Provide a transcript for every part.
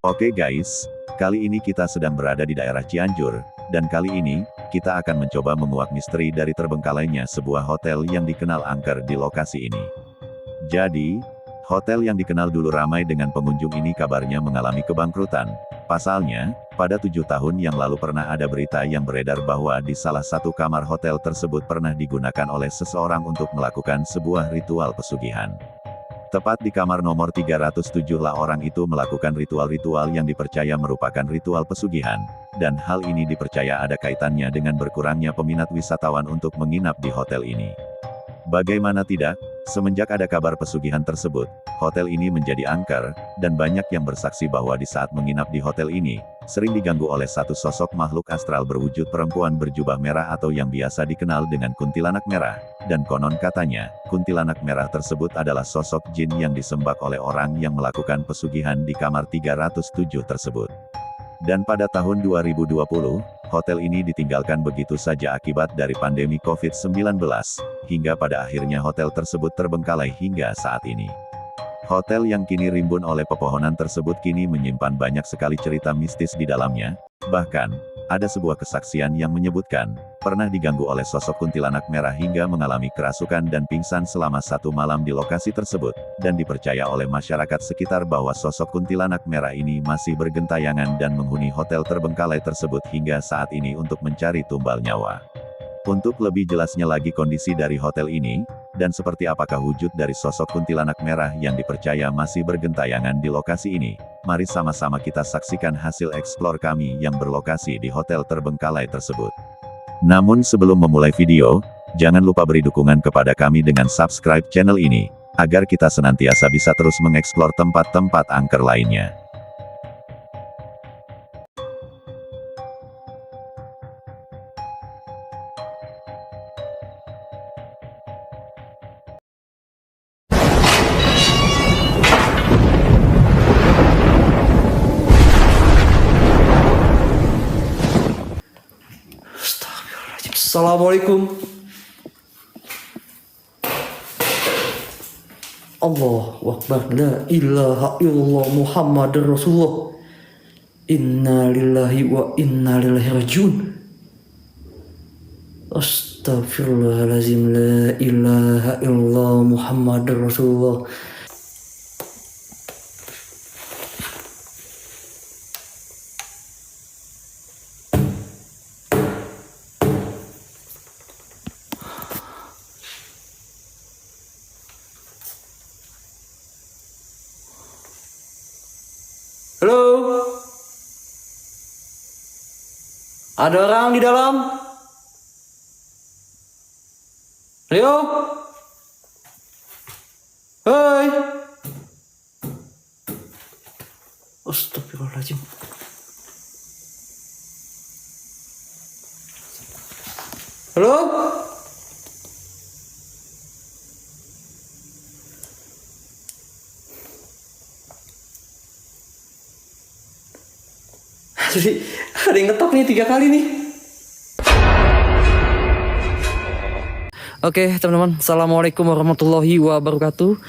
Oke guys, kali ini kita sedang berada di daerah Cianjur, dan kali ini, kita akan mencoba menguak misteri dari terbengkalainya sebuah hotel yang dikenal angker di lokasi ini. Jadi, hotel yang dikenal dulu ramai dengan pengunjung ini kabarnya mengalami kebangkrutan. Pasalnya, pada 7 tahun yang lalu pernah ada berita yang beredar bahwa di salah satu kamar hotel tersebut pernah digunakan oleh seseorang untuk melakukan sebuah ritual pesugihan. Tepat di kamar nomor 307 lah orang itu melakukan ritual-ritual yang dipercaya merupakan ritual pesugihan, dan hal ini dipercaya ada kaitannya dengan berkurangnya peminat wisatawan untuk menginap di hotel ini. Bagaimana tidak, semenjak ada kabar pesugihan tersebut, hotel ini menjadi angker, dan banyak yang bersaksi bahwa di saat menginap di hotel ini, sering diganggu oleh satu sosok makhluk astral berwujud perempuan berjubah merah atau yang biasa dikenal dengan kuntilanak merah, dan konon katanya, kuntilanak merah tersebut adalah sosok jin yang disembah oleh orang yang melakukan pesugihan di kamar 307 tersebut. Dan pada tahun 2020, hotel ini ditinggalkan begitu saja akibat dari pandemi COVID-19, hingga pada akhirnya hotel tersebut terbengkalai hingga saat ini. Hotel yang kini rimbun oleh pepohonan tersebut kini menyimpan banyak sekali cerita mistis di dalamnya, bahkan, ada sebuah kesaksian yang menyebutkan, pernah diganggu oleh sosok kuntilanak merah hingga mengalami kerasukan dan pingsan selama 1 malam di lokasi tersebut, dan dipercaya oleh masyarakat sekitar bahwa sosok kuntilanak merah ini masih bergentayangan dan menghuni hotel terbengkalai tersebut hingga saat ini untuk mencari tumbal nyawa. Untuk lebih jelasnya lagi kondisi dari hotel ini, dan seperti apakah wujud dari sosok kuntilanak merah yang dipercaya masih bergentayangan di lokasi ini, mari sama-sama kita saksikan hasil eksplor kami yang berlokasi di hotel terbengkalai tersebut. Namun sebelum memulai video, jangan lupa beri dukungan kepada kami dengan subscribe channel ini, agar kita senantiasa bisa terus mengeksplor tempat-tempat angker lainnya. Assalamualaikum. Allahu Akbar. La ilaha illallah Muhammadur Rasulullah. Inna lillahi wa inna ilaihi rajiun. Astaghfirullahalazim. La ilaha illallah Muhammadur Rasulullah. Halo? Ada orang di dalam? Rio? Hei? Astagfirullahaladzim. Halo? Jadi ada yang ngetok nih 3 kali nih. Oke teman-teman, assalamualaikum warahmatullahi wabarakatuh.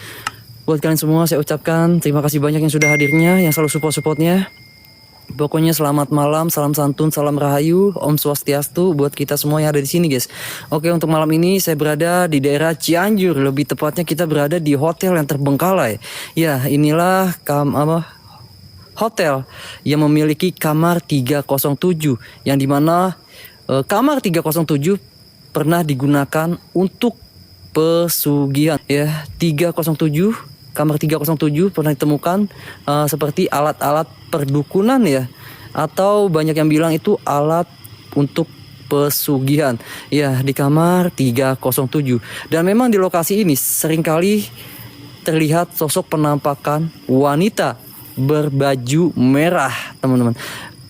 Buat kalian semua saya ucapkan terima kasih banyak yang sudah hadirnya, yang selalu support-supportnya. Pokoknya selamat malam, salam santun, salam rahayu, Om Swastiastu buat kita semua yang ada di sini guys. Oke, untuk malam ini saya berada di daerah Cianjur, lebih tepatnya kita berada di hotel yang terbengkalai. Ya, inilah hotel yang memiliki kamar 307 yang dimana kamar 307 pernah digunakan untuk pesugihan ya. 307 kamar 307 pernah ditemukan seperti alat-alat perdukunan ya, atau banyak yang bilang itu alat untuk pesugihan ya di kamar 307. Dan memang di lokasi ini seringkali terlihat sosok penampakan wanita berbaju merah, teman-teman.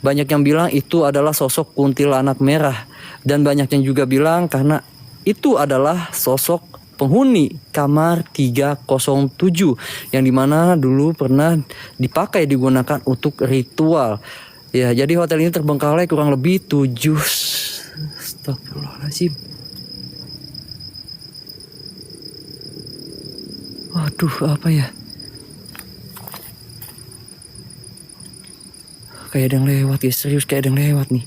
Banyak yang bilang itu adalah sosok kuntilanak merah, dan banyak yang juga bilang karena itu adalah sosok penghuni kamar 307 yang dimana dulu pernah digunakan untuk ritual. Ya, jadi hotel ini terbengkalai kurang lebih 7. Astagfirullahaladzim. Waduh, apa ya? Kayak ada yang lewat guys, serius kayak ada yang lewat nih.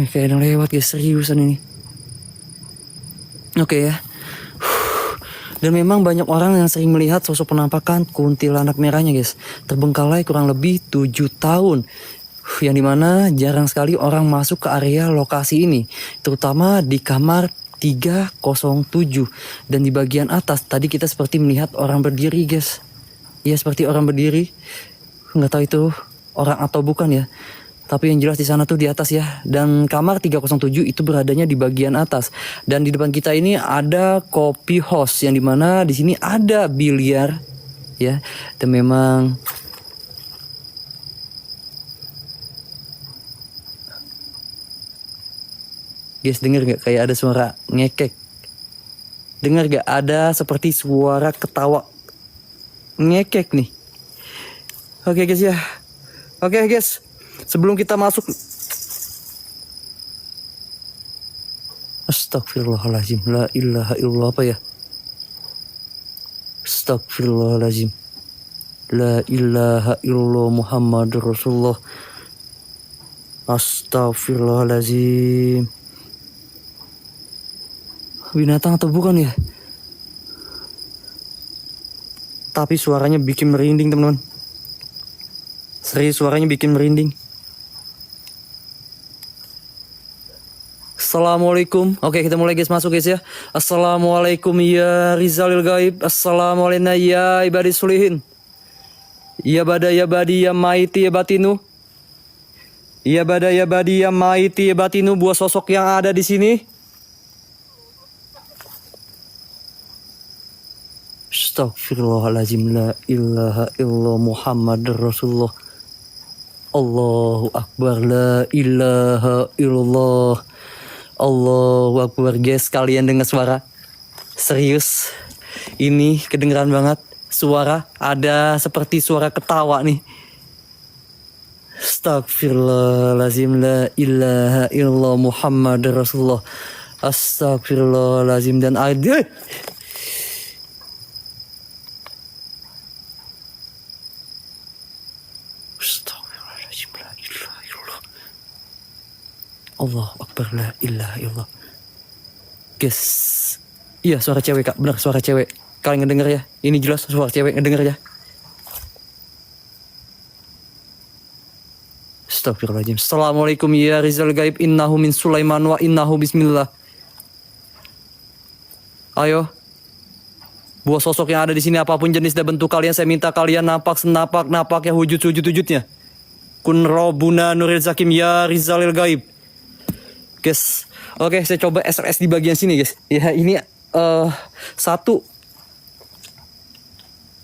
Kayak ada yang lewat guys, seriusan ini. Oke ya. Dan memang banyak orang yang sering melihat sosok penampakan kuntilanak merahnya guys. Terbengkalai kurang lebih 7 tahun. Yang dimana jarang sekali orang masuk ke area lokasi ini. Terutama di kamar 307. Dan di bagian atas tadi kita seperti melihat orang berdiri guys. Ya seperti orang berdiri. Nggak tahu itu orang atau bukan ya. Tapi yang jelas di sana tuh di atas ya. Dan kamar 307 itu beradanya di bagian atas. Dan di depan kita ini ada coffee house yang dimana di sini ada biliar ya. Dan memang guys, dengar gak kayak ada suara ngekek? Dengar gak ada seperti suara ketawa ngekek nih? Oke guys ya. Oke guys, sebelum kita masuk, astagfirullahaladzim, la ilaha illallah, apa ya? Astagfirullahaladzim, la ilaha illallah Muhammadur Rasulullah. Astagfirullahaladzim. Binatang atau bukan ya? Tapi suaranya bikin merinding teman-teman. Serius, suaranya bikin merinding. Assalamualaikum. Oke, kita mulai guys, masuk guys ya. Assalamualaikum ya Rizalil Gaib. Assalamualaikum ya ibadis sulihin. Ya bada ya badi ya maiti ya batinu. Ya bada ya badi ya maiti ya batinu. Buah sosok yang ada di sini. Astagfirullahaladzim, la ilaha illallah Muhammadur Rasulullah. Allahu Akbar, la ilaha illallah. Allahu Akbar. Guys, kalian dengar suara? Serius, ini kedengeran banget suara. Ada seperti suara ketawa nih. Astagfirullahaladzim, la ilaha illallah Muhammadur Rasulullah. Astagfirullahaladzim. Dan ada Allah Akbar, la ilaha illallah. Guys, iya suara cewek kak, benar suara cewek. Kalian ngedenger ya? Ini jelas suara cewek, ngedenger ya? Astagfirullahaladzim. Assalamualaikum ya Rizal Gaib, innahu min Sulaiman wa innahu bismillah. Ayo, buah sosok yang ada di sini apapun jenis dan bentuk kalian, saya minta kalian napak ya, wujudnya. Kun robuna nuril zakim ya Rizalil Gaib. Guys, oke, saya coba SLS di bagian sini guys. Ya, ini satu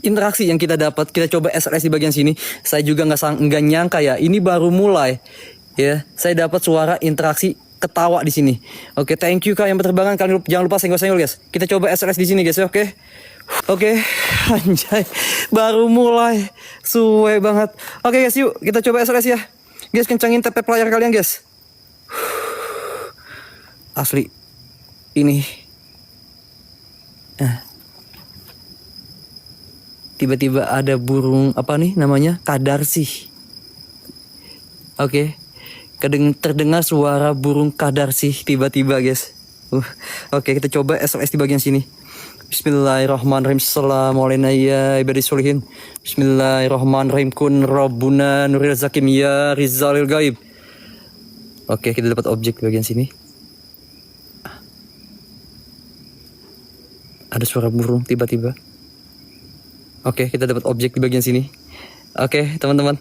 interaksi yang kita dapat. Kita coba SLS di bagian sini. Saya juga nggak nyangka ya, ini baru mulai ya. Saya dapat suara interaksi ketawa di sini. Oke, thank you kak yang berterbangan. Kalian jangan lupa senggol-senggol guys. Kita coba SLS di sini guys. Oke. Oke, anjay, baru mulai, suwe banget. Oke guys, yuk kita coba SLS ya. Guys, kencangin tap layar kalian guys. Asli, ini. Nah, tiba-tiba ada burung apa nih namanya? Kadarsih. Oke, terdengar suara burung kadarsih tiba-tiba guys. Oke, kita coba SLS di bagian sini. Bismillahirrahmanirrahim. Assalamualaikum ya ibadis solihin. Bismillahirrahmanirrahim. Kun rabbuna nuril zakim ya Rizalil Gaib. Oke, kita dapat objek di bagian sini. Ada suara burung tiba-tiba. Oke, kita dapat objek di bagian sini. Oke, teman-teman.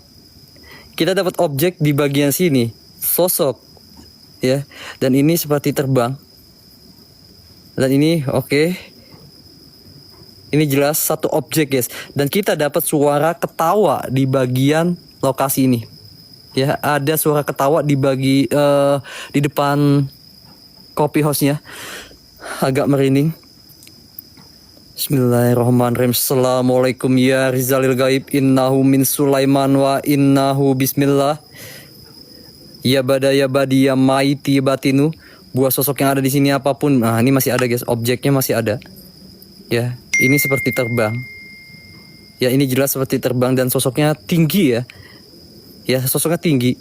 Kita dapat objek di bagian sini. Sosok. Ya. Dan ini seperti terbang. Dan ini oke. Ini jelas satu objek guys. Dan kita dapat suara ketawa di bagian lokasi ini. Ya, ada suara ketawa di di depan coffee house-nya. Agak merinding. Bismillahirrahmanirrahim. Assalamualaikum ya Rizalil Gaib, innahu min Sulaiman wa innahu bismillah. Ya bada ya badi ya maiti batinu. Buah sosok yang ada di sini apapun. Nah, ini masih ada guys, objeknya masih ada. Ya, ini seperti terbang. Ya ini jelas seperti terbang dan sosoknya tinggi ya. Ya sosoknya tinggi.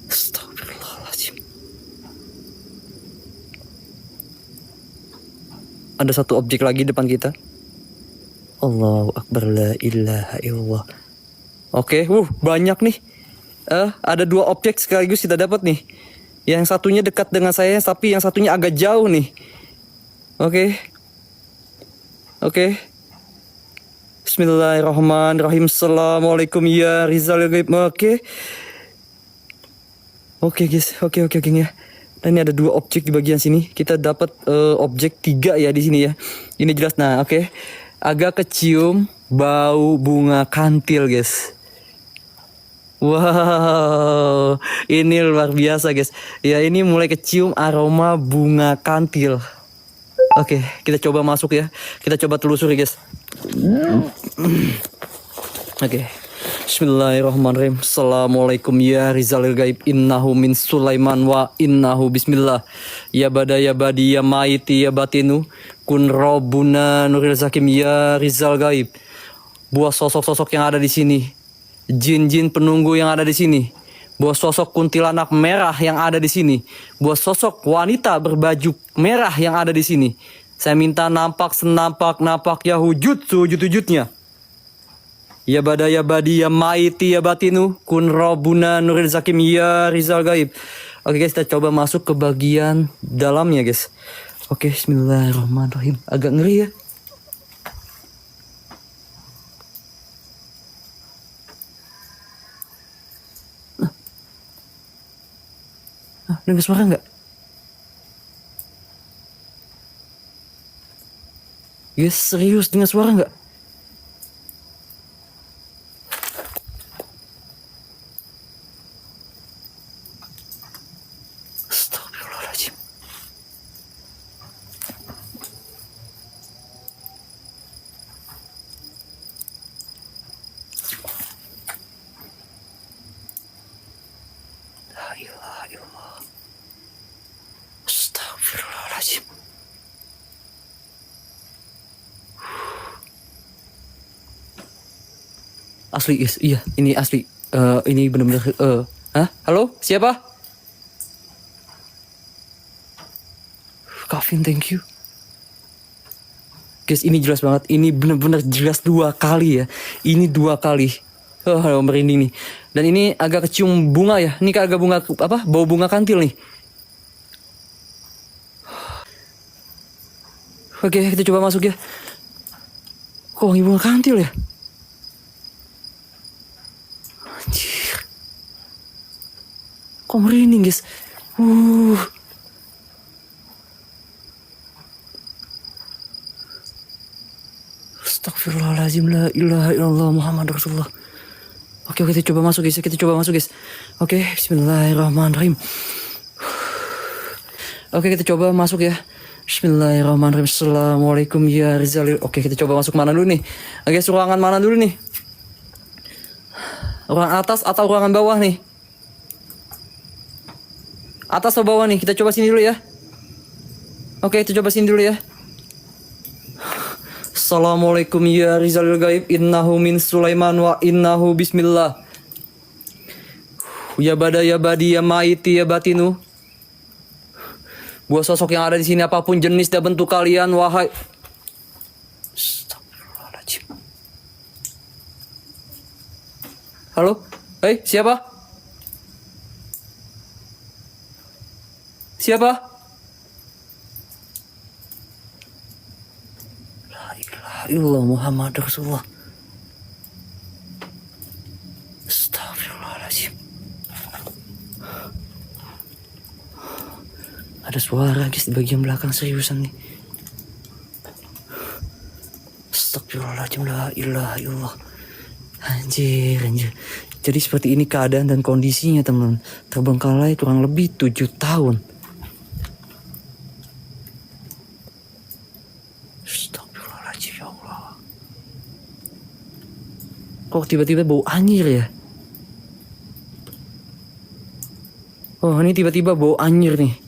Astagfirullahaladzim. Ada satu objek lagi depan kita. Allahu Akbar, la ilaha illallah. Oke, banyak nih. Ada 2 objek sekaligus kita dapat nih. Yang satunya dekat dengan saya, tapi yang satunya agak jauh nih. Oke. Bismillahirrahmanirrahim. Assalamualaikum ya Rizal Gaib. Oke guys, oke geng ya. Dan ini ada 2 objek di bagian sini. Kita dapat objek 3 ya di sini ya. Ini jelas. Nah, oke. Agak kecium bau bunga kantil guys. Wow, ini luar biasa guys. Ya ini mulai kecium aroma bunga kantil. Oke, kita coba masuk ya. Kita coba telusuri guys. Oke. Bismillahirrahmanirrahim. Assalamualaikum ya Rizalil Gaib. Innahu min Sulaiman wa innahu bismillah. Ya bada ya badi ya maiti ya batinu. Kun robuna nuril zakim ya Rizal Gaib. Buah sosok-sosok yang ada di sini. Jin-jin penunggu yang ada di sini. Buah sosok kuntilanak merah yang ada di sini. Buah sosok wanita berbaju merah yang ada di sini. Saya minta nampak senampak-nampak ya wujud-wujudnya. Ya bada ya badi ya maiti ya batinu. Kun robuna nuril zakim ya Rizal Gaib. Oke guys, kita coba masuk ke bagian dalamnya guys. Oke, bismillahirrahmanirrahim. Agak ngeri ya. Dengar suara nggak? Yes, serius dengar suara nggak? Astagfirullahaladzim. La ilaha illallah. Astagfirullahaladzim. Asli guys, iya ini asli. Ini benar-benar. Halo, siapa? Kavin, thank you. Guys, ini jelas banget. Ini benar-benar jelas 2 kali ya. Ini 2 kali. Merinding nih. Dan ini agak kecium bunga ya. Ini agak bunga apa? Bau bunga kantil nih. Oke, kita coba masuk ya. Kok wangi bunga kantil ya? Anjir. Kok merinding guys. Astagfirullahaladzim, la ilaha illallah Muhammad Rasulullah. Oke, kita coba masuk guys. Oke, bismillahirrahmanirrahim. Oke, kita coba masuk ya. Bismillahirrahmanirrahim. Assalamualaikum ya Rizalil. Oke, kita coba masuk mana dulu nih? Oke, ruangan mana dulu nih? Ruangan atas atau ruangan bawah nih? Atas atau bawah nih? Kita coba sini dulu ya. Oke, kita coba sini dulu ya. Assalamualaikum ya Rizalil Gaib. Innahu min Sulaiman wa innahu bismillah. Ya bada ya badi ya maiti ya batinu. Buah sosok yang ada di sini apapun jenis dan bentuk kalian, wahai. Astagfirullahaladzim. Halo? Siapa? Siapa? La ilaha illallah Muhammad Rasulullah. Astagfirullahaladzim. Ada suara guys di bagian belakang, seriusan nih. Astagfirullahaladzim, la ilaha illallah. Anjir. Jadi seperti ini keadaan dan kondisinya teman. Terbengkalai kurang lebih 7 tahun. Astagfirullahaladzim, ya Allah. Kok tiba-tiba bau anyir ya? Oh, ini tiba-tiba bau anyir nih.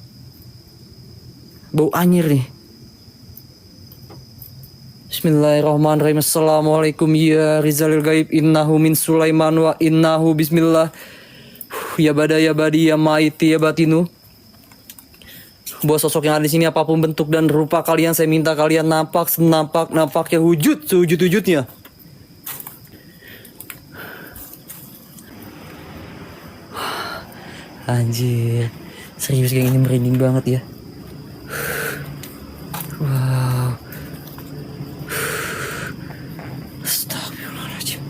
Bismillahirrahmanirrahim. Assalamualaikum ya Rizalil Gaib. Innahu min Sulaiman wa innahu bismillah. Ya bada ya badi ya maiti ya batinu. Buat sosok yang ada di sini apapun bentuk dan rupa kalian, saya minta kalian nampak senampak-nampaknya wujud sewujud-wujudnya. Anjir, serius kayak gini merinding banget ya. Wow. Astagfirullahaladzim.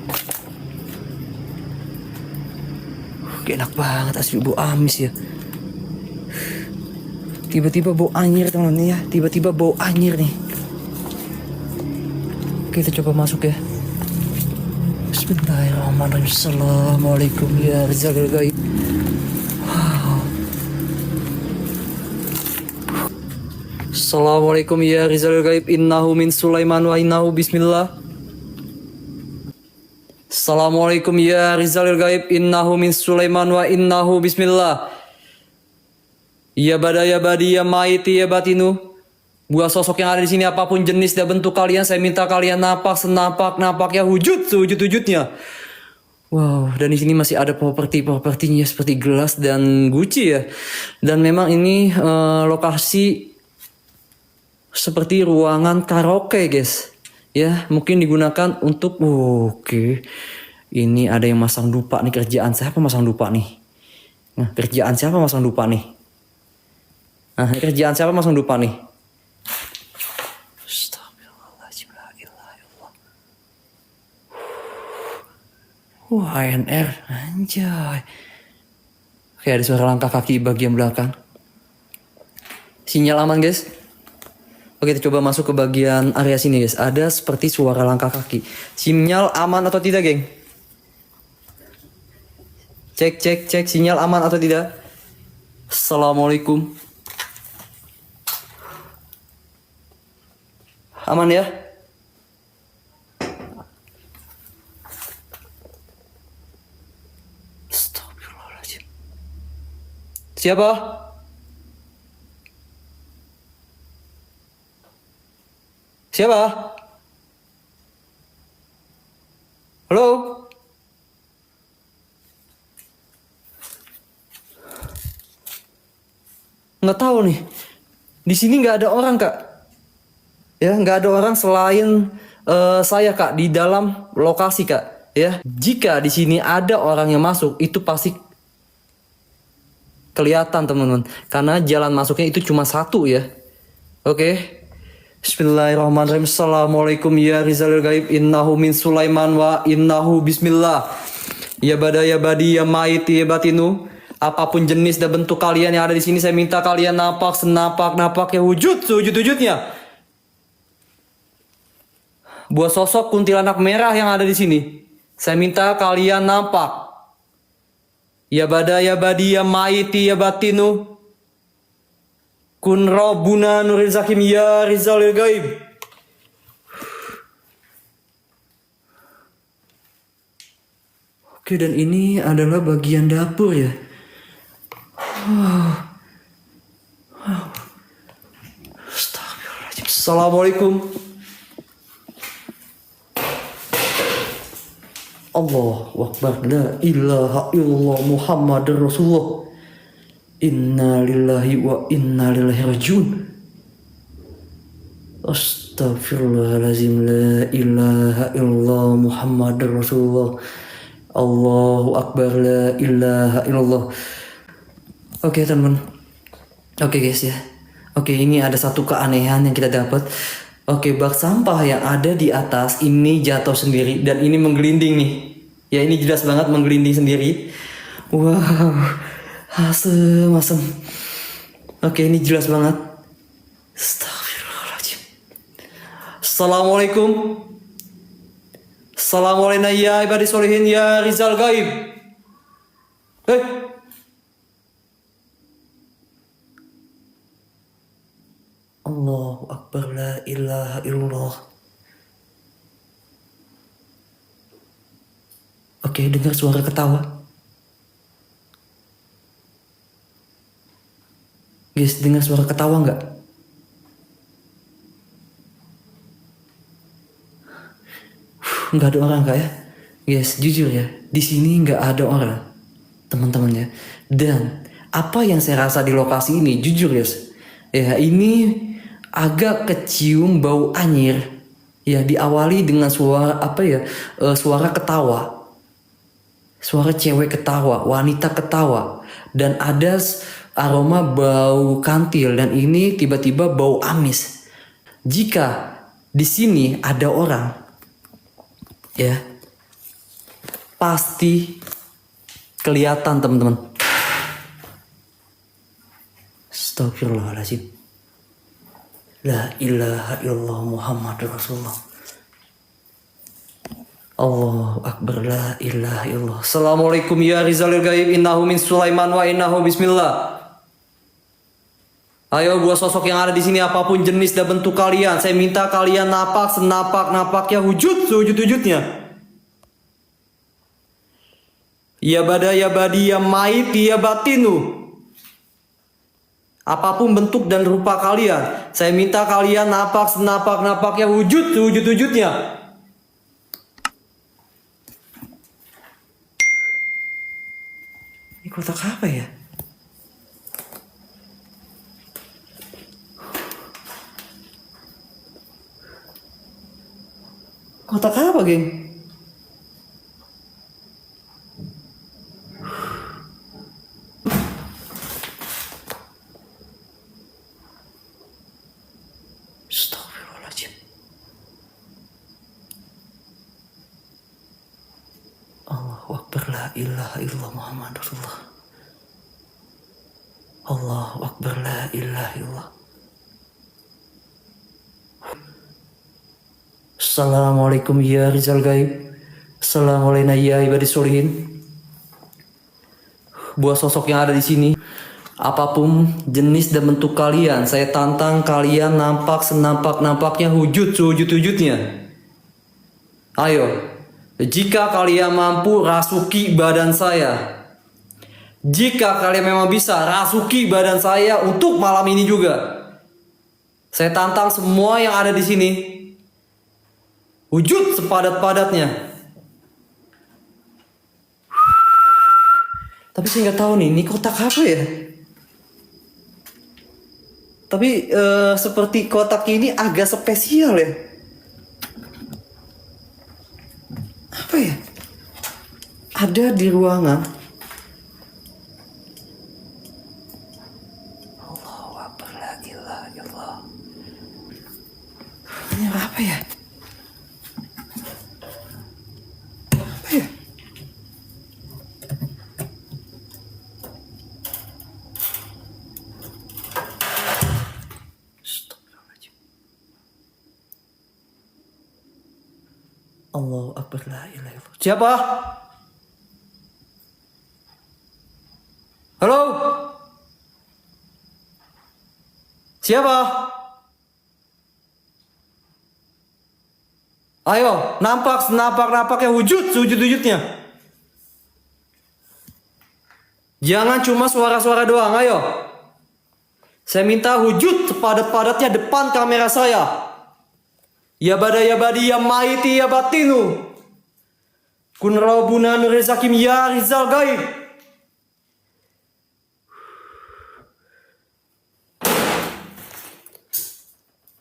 Kayak enak banget asli, bau amis ya. Tiba-tiba bau anyir teman-teman ya. Tiba-tiba bau anyir nih. Oke, kita coba masuk ya. Bismillahirrahmanirrahim. Assalamualaikum ya Rizalil Gaib. Assalamualaikum ya Rizalil Gaib. Innahu min Sulaiman wa innahu bismillah. Assalamualaikum ya Rizalil Gaib. Innahu min Sulaiman wa innahu bismillah. Ya bada ya badi ya maiti ya batinu. Buat sosok yang ada di sini apapun jenis dan bentuk kalian, saya minta kalian nampak senampak-nampaknya wujud sewujud-wujudnya. Wow, dan di sini masih ada propertinya seperti gelas dan guci ya. Dan memang ini lokasi seperti ruangan karaoke guys. Ya, mungkin digunakan untuk oke. Ini ada yang masang dupa nih, kerjaan siapa masang dupa nih? Nah, kerjaan siapa masang dupa nih? Nah, kerjaan siapa masang dupa nih? Astagfirullahaladzim, la ilaha illallah. ANR, anjay. Oke, ada suara langkah kaki bagian belakang. Sinyal aman guys. Oke, kita coba masuk ke bagian area sini guys. Ada seperti suara langkah kaki. Sinyal aman atau tidak, geng? Cek. Sinyal aman atau tidak? Assalamualaikum. Aman ya? Astagfirullahaladzim. Siapa? Siapa? Halo? Nggak tahu nih. Di sini nggak ada orang kak. Ya, nggak ada orang selain saya kak di dalam lokasi kak. Ya, jika di sini ada orang yang masuk, itu pasti kelihatan teman-teman. Karena jalan masuknya itu cuma satu ya. Oke. Bismillahirrahmanirrahim. Assalamualaikum ya Rizalil Gaib. Innahu min Sulaiman wa innahu bismillah. Ya bada ya badi ya maiti ya batinu. Apapun jenis dan bentuk kalian yang ada di sini, saya minta kalian nampak senampak-nampaknya wujud sewujud-wujudnya. Buat sosok kuntilanak merah yang ada di sini, saya minta kalian nampak. Ya bada ya badi ya maiti ya batinu. Kun Rabbuna Nuril Zakim ya Rizalil Gaib. Oke, dan ini adalah bagian dapur ya. Astagfirullahaladzim. Assalamualaikum. Allahu Akbar. La ilaha illallah Muhammadur Rasulullah. Inna lillahi wa inna ilaihi rajiun. Astagfirullahaladzim. La ilaha illallah Muhammadur Rasulullah. Allahu Akbar. La ilaha illallah. Oke teman. Oke guys ya. Oke, ini ada satu keanehan yang kita dapat. Oke, bak sampah yang ada di atas ini jatuh sendiri. Dan ini menggelinding nih. Ya, ini jelas banget menggelinding sendiri. Wow, asem. Oke, ini jelas banget. Astagfirullahaladzim. Assalamualaikum. Assalamualaikum ya ibadi solihin ya Rizal Gaib. Allahu Akbar. La ilaha illallah. Oke, dengar suara ketawa. Guys, dengar suara ketawa nggak? nggak ada orang kak ya. Guys, jujur ya, di sini nggak ada orang, teman-teman ya. Dan apa yang saya rasa di lokasi ini, jujur guys, ya ini agak kecium bau anyir. Ya diawali dengan suara apa ya, suara ketawa, suara cewek ketawa, wanita ketawa, dan ada aroma bau kantil dan ini tiba-tiba bau amis. Jika di sini ada orang, ya pasti kelihatan teman-teman. Astagfirullahaladzim. La ilaha illallah Muhammadur Rasulullah. Allahu Akbar, la ilaha illallah. Assalamualaikum ya Rizalil Gaib, innahu min Sulaiman wa innahu bismillah. Ayo gua sosok yang ada di sini apapun jenis dan bentuk kalian, saya minta kalian napak senapak-napaknya, wujud sewujud-wujudnya. Ya bada ya badi ya mait ya batinu. Apapun bentuk dan rupa kalian, saya minta kalian napak senapak-napaknya, wujud sewujud-wujudnya. Ini kotak apa ya? Kotak apa, geng? Astagfirullahaladzim. Allahu Akbar, la ilaha illallah Muhammad Rasulullah. Allahu Akbar, la ilaha illallah. Assalamualaikum ya Rizal Gaib. Assalamualaikum ya ibadis solihin. Buat sosok yang ada di sini, apapun jenis dan bentuk kalian, saya tantang kalian nampak senampak-nampaknya, wujud sewujud-wujudnya. Ayo, jika kalian mampu rasuki badan saya. Jika kalian memang bisa rasuki badan saya untuk malam ini juga. Saya tantang semua yang ada di sini, wujud sepadat-padatnya. Tapi saya nggak tahu nih, ini kotak apa ya? Tapi seperti kotak ini agak spesial ya. Apa ya? Ada di ruangan. Allahu Akbar, la ilaha illallah. Ini apa ya? Apa ya? Allahu Akbar, la ilaha illallah. Siapa? Halo? Siapa? Ayo, nampak-nampaknya, wujud sewujud-wujudnya. Jangan cuma suara-suara doang, ayo. Saya minta wujud sepadat-padatnya depan kamera saya. Ya bada ya badi ya maiti ya batinu. Kun rabbuna nurizakim ya Rizal Gaib.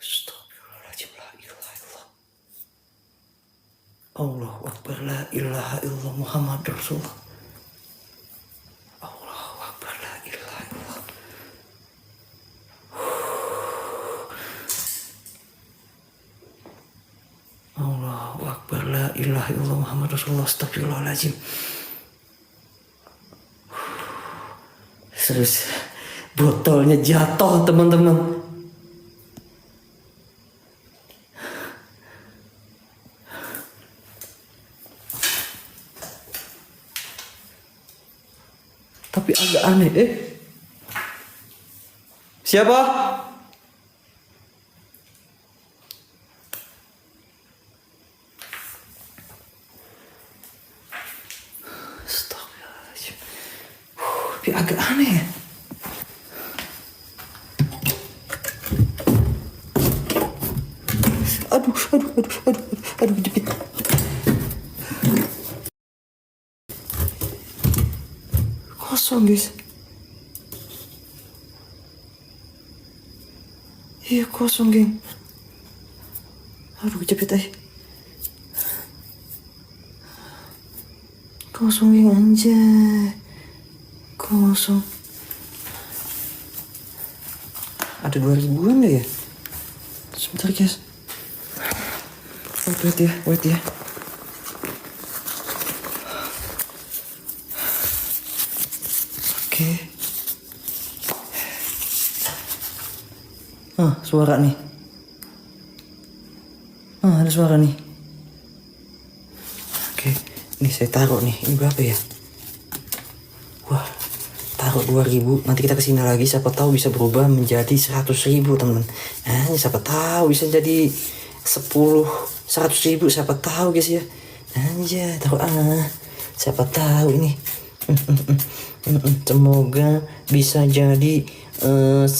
Astagfirullahaladzim, la ilaha illallah. Allahu Akbar, la ilaha illallah Muhammad Rasulullah. Allahu Akbar, la ilaha illallah. Allahu Akbar, la ilaha illallah Muhammad Rasulullah. Astagfirullahaladzim. Serius, botolnya jatuh teman-teman. Tapi agak aneh, Siapa? Astagfirullahaladzim. Tapi agak aneh. Aduh, jepit. Kosong guys. Iya kosong geng. Aduh kejepit aja. Kosong geng anjay. Kosong. Ada 2000-an gak ya? Sebentar guys. Wait ya. Oke. Suara nih. Ada suara nih. Oke, ini saya taruh nih. Ini berapa ya? Wah, taruh 2000. Nanti kita kesini lagi. Siapa tahu bisa berubah menjadi 100.000 teman-teman. Siapa tahu bisa jadi 100.000. Siapa tahu guys ya. Anjay, taruh siapa tahu ini. Semoga bisa jadi 100.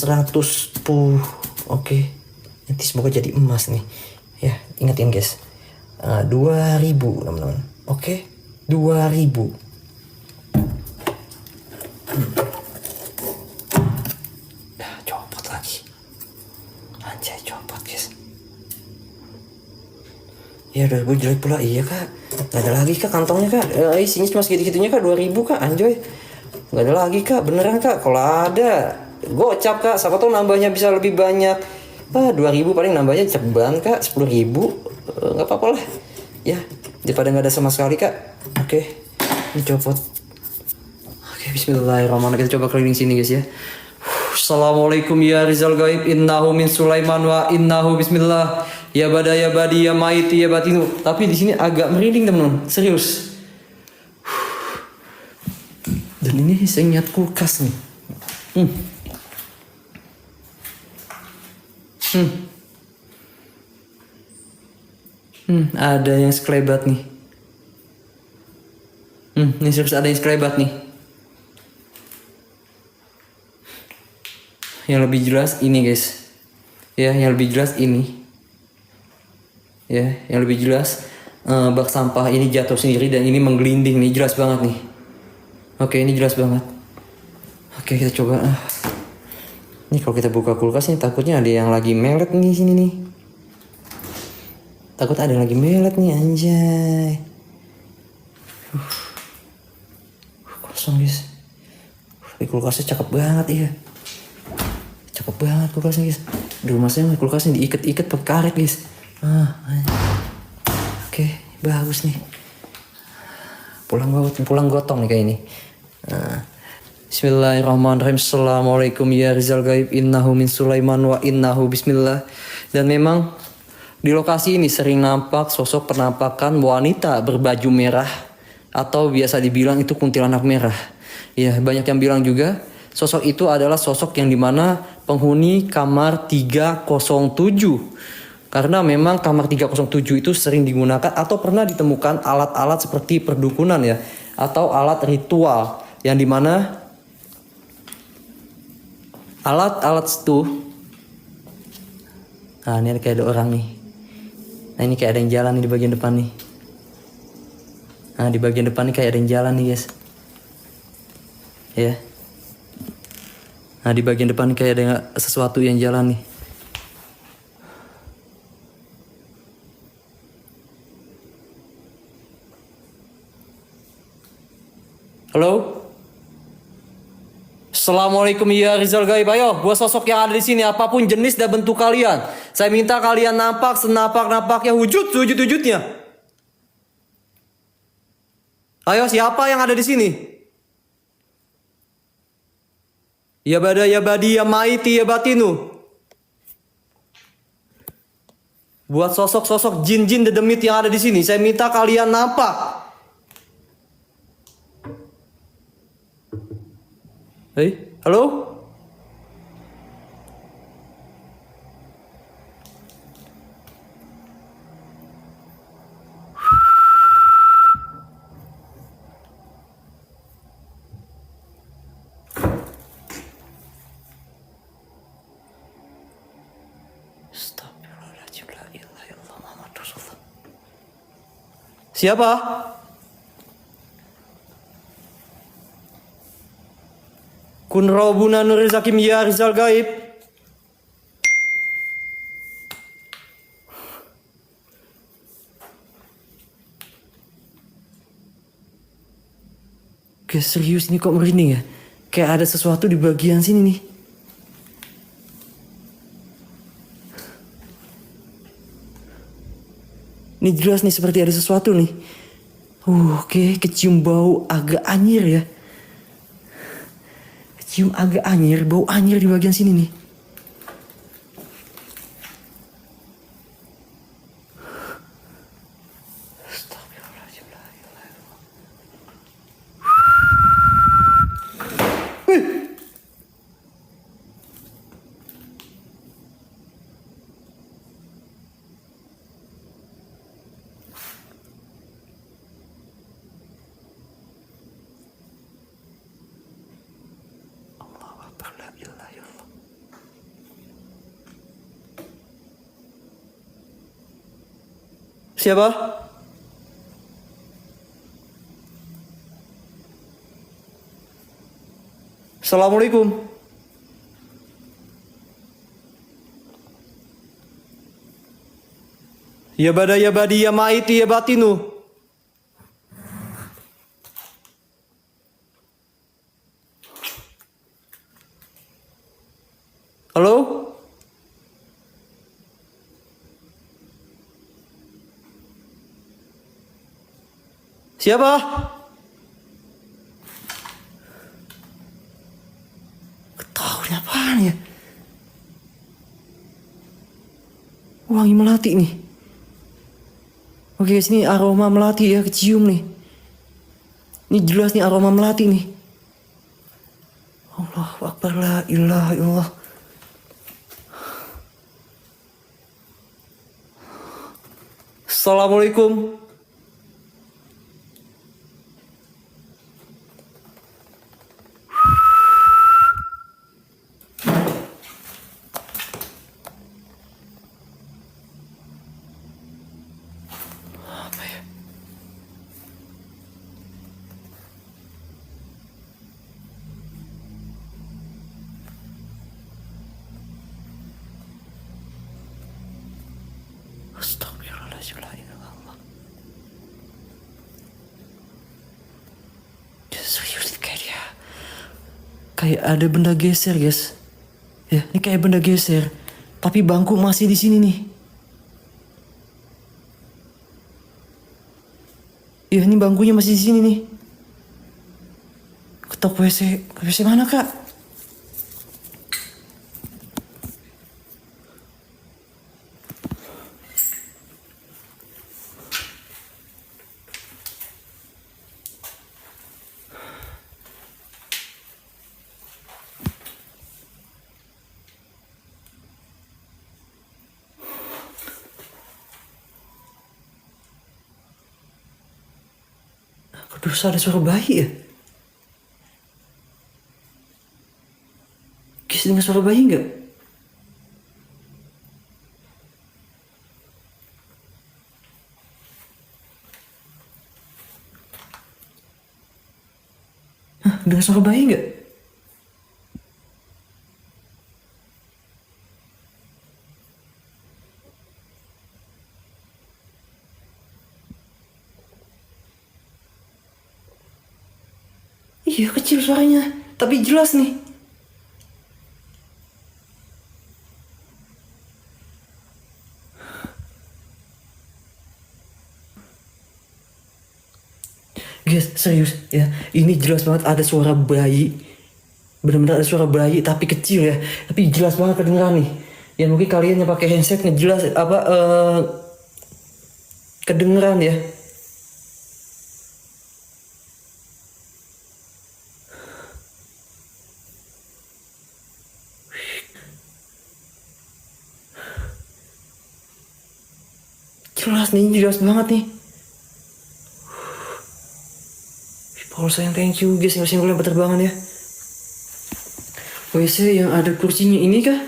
Oke. Nanti semoga jadi emas nih. Ya, ingatin guys. 2000 teman-teman. Oke. 2000. Copot lagi. Anjay, copot guys. Ya 2000 jelek pula. Iya kak. Gak ada lagi kak kantongnya kak. Isinya cuma segitu-gitunya kak. 2000 kak. Anjoy. Gak ada lagi kak. Beneran kak. Kalau ada gocap kak. Siapa tahu nambahnya bisa lebih banyak. 2000 paling nambahnya ceban kak. 10.000. Gak apa-apa lah. Ya. Daripada gak ada sama sekali kak. Oke. Ini copot. Oke. Bismillahirrahmanirrahim. Kita coba keliling sini guys ya. Assalamualaikum ya Rizal Gaib. Innahu min Sulaiman wa innahu bismillah. Ya bada ya badi ya maiti ya batinu. Tapi di sini agak merinding teman-teman. Serius. Dan ini saya ingat kulkas nih. Ada yang sekelebat nih. Ini serius ada yang sekelebat nih. Yang lebih jelas ini guys. Ya, yang lebih jelas ini. Ya, yang lebih jelas bak sampah ini jatuh sendiri dan ini menggelinding nih, jelas banget nih. Oke, ini jelas banget. Oke, kita coba. Ini kalau kita buka kulkas nih takutnya ada yang lagi melet nih sini nih. Takut ada yang lagi melet nih anjay. Kosong guys. Tapi kulkasnya cakep banget ya. Cakep banget kulkasnya guys. Di rumah saya kulkasnya diikat-ikat pakai karet guys. Oke, bagus nih. Pulang gotong nih kayak ini. Bismillahirrahmanirrahim. Assalamualaikum ya Rizal Gaib. Innahu min Sulaiman wa innahu bismillah. Dan memang di lokasi ini sering nampak sosok penampakan wanita berbaju merah atau biasa dibilang itu kuntilanak merah. Ya, banyak yang bilang juga sosok itu adalah sosok yang dimana penghuni kamar 307. Karena memang kamar 307 itu sering digunakan atau pernah ditemukan alat-alat seperti perdukunan ya. Atau alat ritual. Yang dimana alat-alat itu. Nah ini kayak ada orang nih. Nah ini kayak ada yang jalan nih di bagian depan nih. Nah di bagian depan nih kayak ada yang jalan nih guys. Ya. Nah di bagian depan nih kayak ada sesuatu yang jalan nih. Halo? Assalamualaikum ya Rizal Gaib. Ayo, gua sosok yang ada di sini apapun jenis dan bentuk kalian. Saya minta kalian nampak senapak-napaknya wujudnya. Ayo, siapa yang ada di sini? Ya bada ya badi ya maiti ya batinu. Buat sosok-sosok jin-jin dedemit yang ada di sini, saya minta kalian nampak. Halo? Astagfirullahaladzim, la ilaha illallah Muhammad Rasulullah. Siapa? Kun Rabbuna Nur Zakim ya Rizal Gaib. Guys, serius ini kok merinding ya? Kayak ada sesuatu di bagian sini nih. Ini jelas nih seperti ada sesuatu nih. Oke, kecium bau agak anyir ya. Kecium agak anyir, bau anyir di bagian sini nih. Siapa? Assalamualaikum. Ya bada ya badi ya maiti ya batinu. Halo? Siapa? Ketahuan apaan ya? Wangi melati nih. Oke, sini aroma melati ya, kecium nih. Ini jelas nih aroma melati nih. Allahu Akbar, la ilaha illallah. Assalamualaikum. Apa ya? Astagfirullahaladzim, la ilaha illallah. Serius kayak dia. Kayak ada benda geser, guys. Ya, ini kayak benda geser. Tapi bangku masih di sini nih. Ya, ini bangkunya masih di sini nih. Ketok WC. WC mana, Kak? Terus ada suara bayi ya? Kis dengar suara bayi nggak? Hah, dengar suara bayi nggak? Iya, kecil suaranya, tapi jelas nih. Guys, serius ya. Ini jelas banget ada suara bayi. Benar-benar ada suara bayi tapi kecil ya. Tapi jelas banget kedengeran nih. Ya mungkin kalian yang pakai handset ngejelas apa kedengeran ya. Jelas nih, jelas banget nih. Paul sayang, thank you guys yang simbolnya berterbangan ya. WC yang ada kursinya ini kah?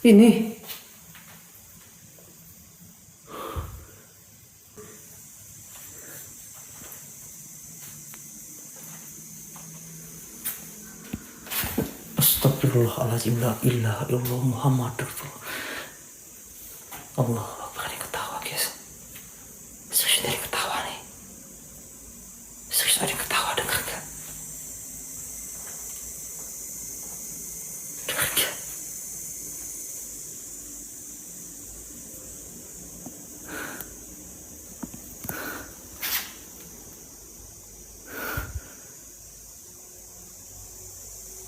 Ini. Astagfirullahaladzim, la ilaha illallah Muhammad Rasulullah. Allah Akbar, dia ketawa guys. Serius dari ketawa nih. Serius dari ketawa, denger gak? Denger gak?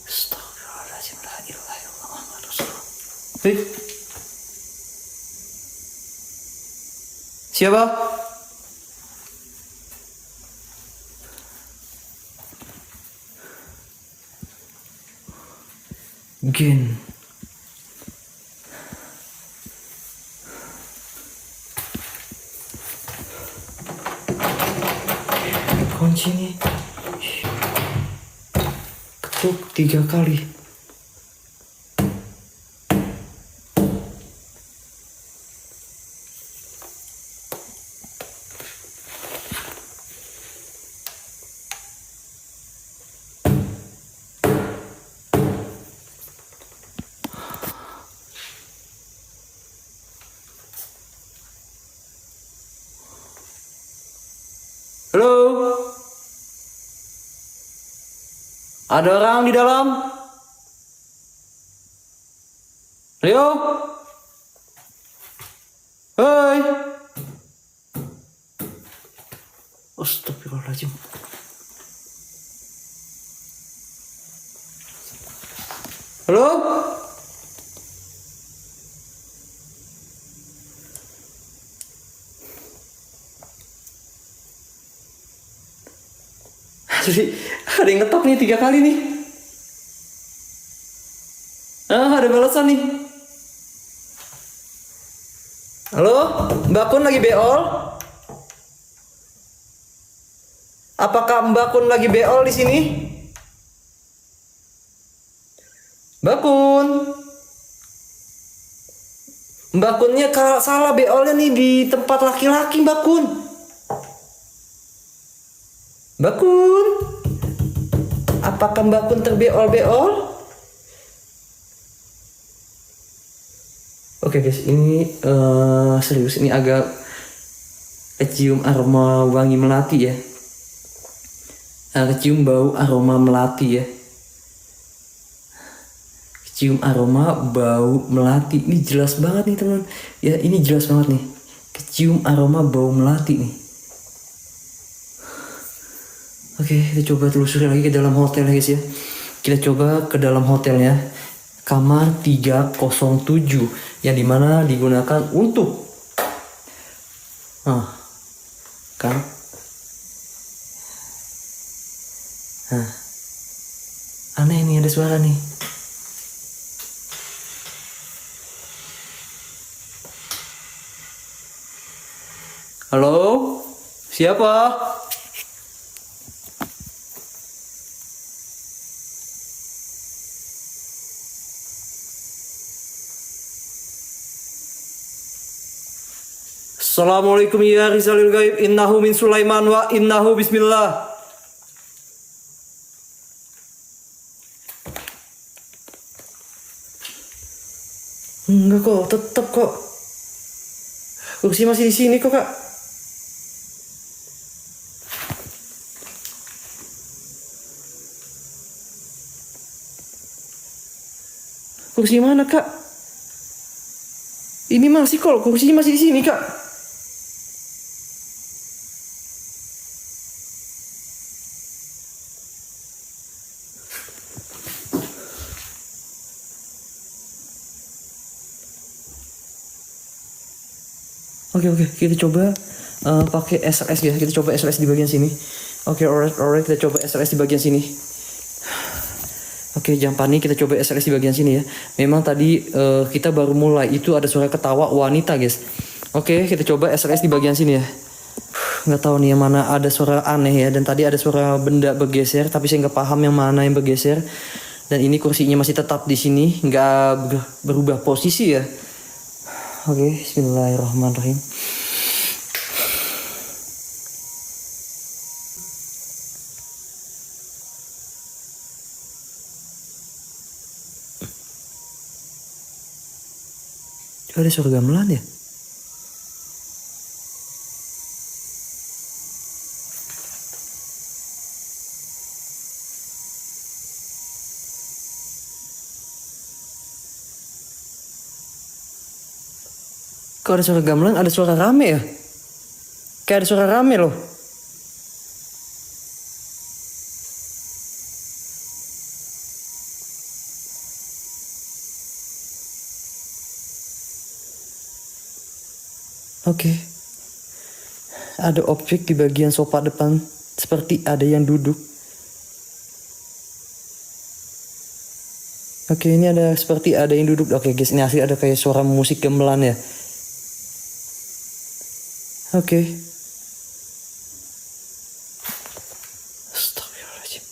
Astagfirullahaladzim, la ilaha illallah Muhammad Rasulullah. Hei. Siapa? Gen. Kunci nih. Ketuk 3 kali. Halo? Ada orang di dalam? Rio? Hei? Astagfirullahaladzim. Halo? Ada yang ngetok nih 3 kali nih. Ada balasan nih. Halo, Mbak Kun lagi beol? Apakah Mbak Kun lagi beol di sini? Mbak Kun. Mbak Kunnya salah beolnya nih di tempat laki-laki, Mbak Kun. Mbak Kun, apakah Mbak Kun terbeol-beol? Oke guys, ini serius, ini agak kecium aroma wangi melati ya. Kecium bau aroma melati ya. Kecium aroma bau melati, ini jelas banget nih teman. Ya ini jelas banget nih. Kecium aroma bau melati nih. Oke, kita coba telusuri lagi ke dalam hotel guys ya. Kita coba ke dalam hotelnya. Kamar 307 yang dimana digunakan untuk kan. Aneh nih, ada suara nih. Halo? Siapa? Assalamualaikum ya Rizalil Gaib, innahu min Sulaiman wa innahu bismillah. Enggak kok, tetep kok. Kursi masih di sini kok, Kak. Kursi mana, Kak? Ini masih kok, kursinya masih di sini, Kak. Oke, kita coba pakai SLS ya. Kita coba SLS di bagian sini. Oke, alright, kita coba SLS di bagian sini. Oke, jangan panik, kita coba SLS di bagian sini ya. Memang tadi kita baru mulai itu ada suara ketawa wanita, guys. Oke, kita coba SLS di bagian sini ya. Nggak tahu nih yang mana ada suara aneh ya. Dan tadi ada suara benda bergeser, tapi saya nggak paham yang mana yang bergeser. Dan ini kursinya masih tetap di sini, nggak berubah posisi ya. Oke, bismillahirrahmanirrahim. Kok ada suara gamelan ya? Kok ada suara gamelan? Ada suara rame ya? Kayak ada suara rame loh. Oke. Ada objek di bagian sofa depan. Seperti ada yang duduk. Oke, ini ada seperti ada yang duduk. Oke guys, ini asli ada kayak suara musik gamelan ya. Oke. Astagfirullahaladzim.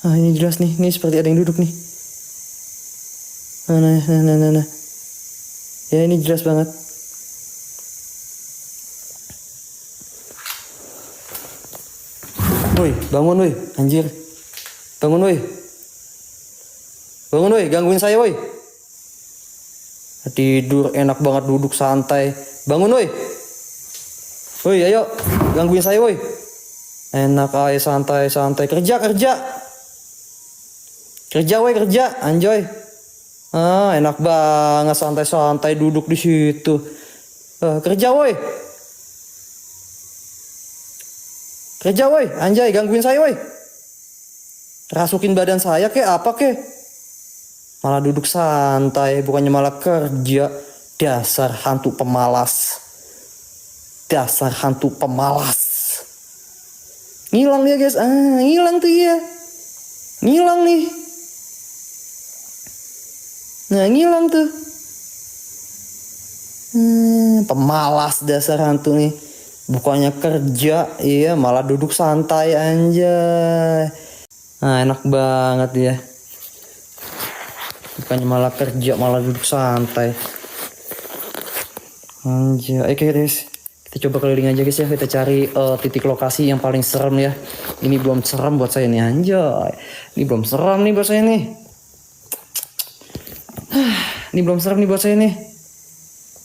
Ah, ini jelas nih. Ini seperti ada yang duduk nih. Nah. Ya, ini jelas banget. Woi, bangun woi, anjir. Bangun woi. Bangun woi, gangguin saya woi. Tidur enak banget duduk santai. Bangun woi. Woi, ayo, gangguin saya woi. Enak aja santai-santai. Kerja. Kerja woi, kerja, anjoy. Ah, enak banget santai-santai duduk di situ. Kerja woi. Kerja woi, anjay, gangguin saya woi. Rasukin badan saya kek apa kek? Malah duduk santai, bukannya malah kerja. Dasar hantu pemalas. Dasar hantu pemalas. Ngilang dia guys, ngilang tuh ya. Ngilang nih. Nah, ngilang tuh. Pemalas dasar hantu nih. Bukannya kerja, iya malah duduk santai anjay. Nah, enak banget ya. Bukannya malah kerja, malah duduk santai. Anjay. Oke guys, kita coba keliling aja guys ya. Kita cari titik lokasi yang paling serem ya. Ini belum serem buat saya nih anjay. Ini belum serem nih buat saya nih. Ini belum serem nih buat saya nih.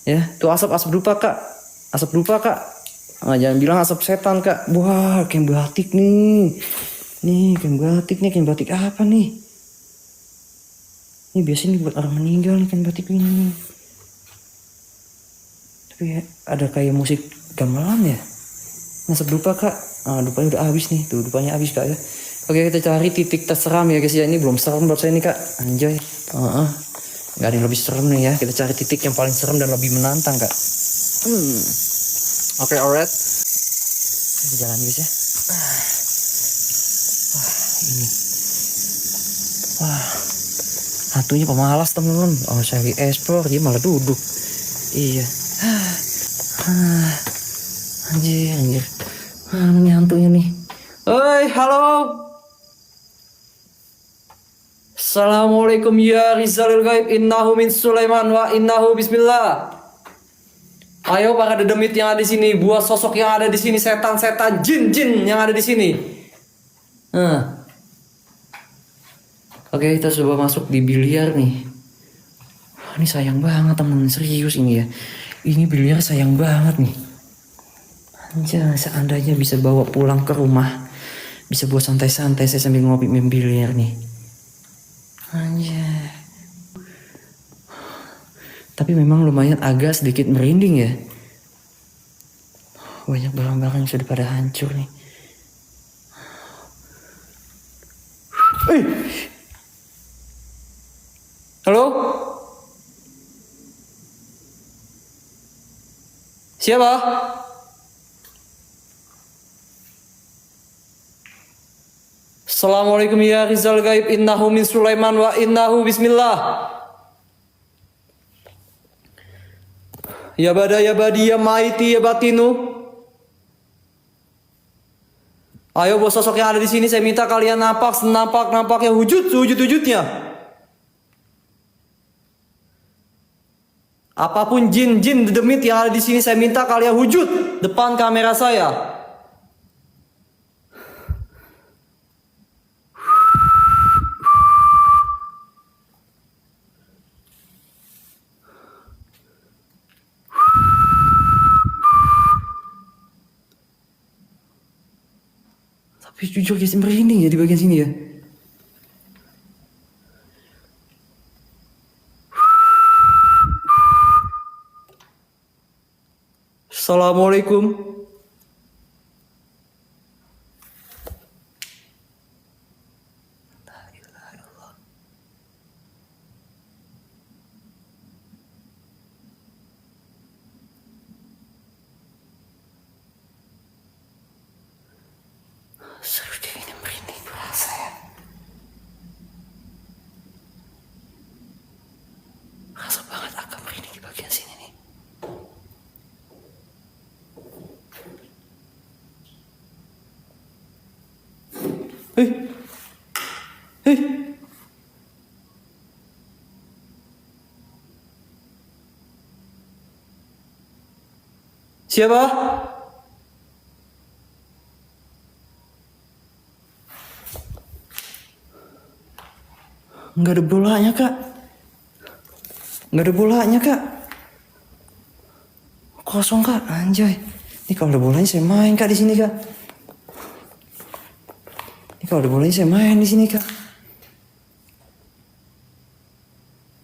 Ya, tuh asap dupa kak. Asap dupa kak. Jangan bilang asap setan kak. Wah, kain batik nih. Nih, kain batik nih. Kain batik apa nih? Ini biasanya buat orang meninggal nih kain batik ini. Tapi ya, ada kayak musik gamelan ya. Asap dupa kak. Dupanya udah habis nih. Tuh, dupanya habis kak ya. Oke, kita cari titik terseram ya guys ya. Ini belum serem buat saya nih kak. Anjay. Gak ada yang lebih serem nih ya. Kita cari titik yang paling serem dan lebih menantang kak. Oke, alright. Kita jalan guys ya. Ini. Hantunya pemalas temen-temen. Oh, saya lagi explore, dia malah duduk. Iya. Anjir. Ini hantunya nih. Hoi, halo. Assalamualaikum ya Rizalul Gaib. Innahu min Sulaiman wa innahu bismillah. Ayo para dedemit yang ada di sini, buah sosok yang ada di sini, setan-setan, jin-jin yang ada di sini. Oke, kita coba masuk di biliar nih. Ini sayang banget teman-teman, serius ini ya. Ini biliar sayang banget nih. Anjay, seandainya bisa bawa pulang ke rumah, bisa buat santai-santai saya sambil ngopi main biliar nih. Anjay. Tapi memang lumayan agak sedikit merinding ya. Banyak barang-barang yang sudah pada hancur nih. Halo? Siapa? Assalamualaikum ya Rizal Gaib. Innahu min Sulaiman wa innahu bismillah. Ya bada ya badi ya maiti ya batinu. Ayo bos sosok yang ada di sini, saya minta kalian nampaknya wujudnya. Apapun jin dedemit yang ada di sini, saya minta kalian wujud depan kamera saya. Tapi jujur guys, merinding ya di bagian sini ya. Assalamualaikum. Seru deh, ini merinding berasa ya. Rasa banget agak merinding di bagian sini nih. Hei, hei, siapa? Nggak ada bolanya kak. Nggak ada bolanya kak. Kosong kak, anjay. Ini kalau ada bolanya saya main kak di sini kak. Ini kalau ada bolanya saya main di sini kak.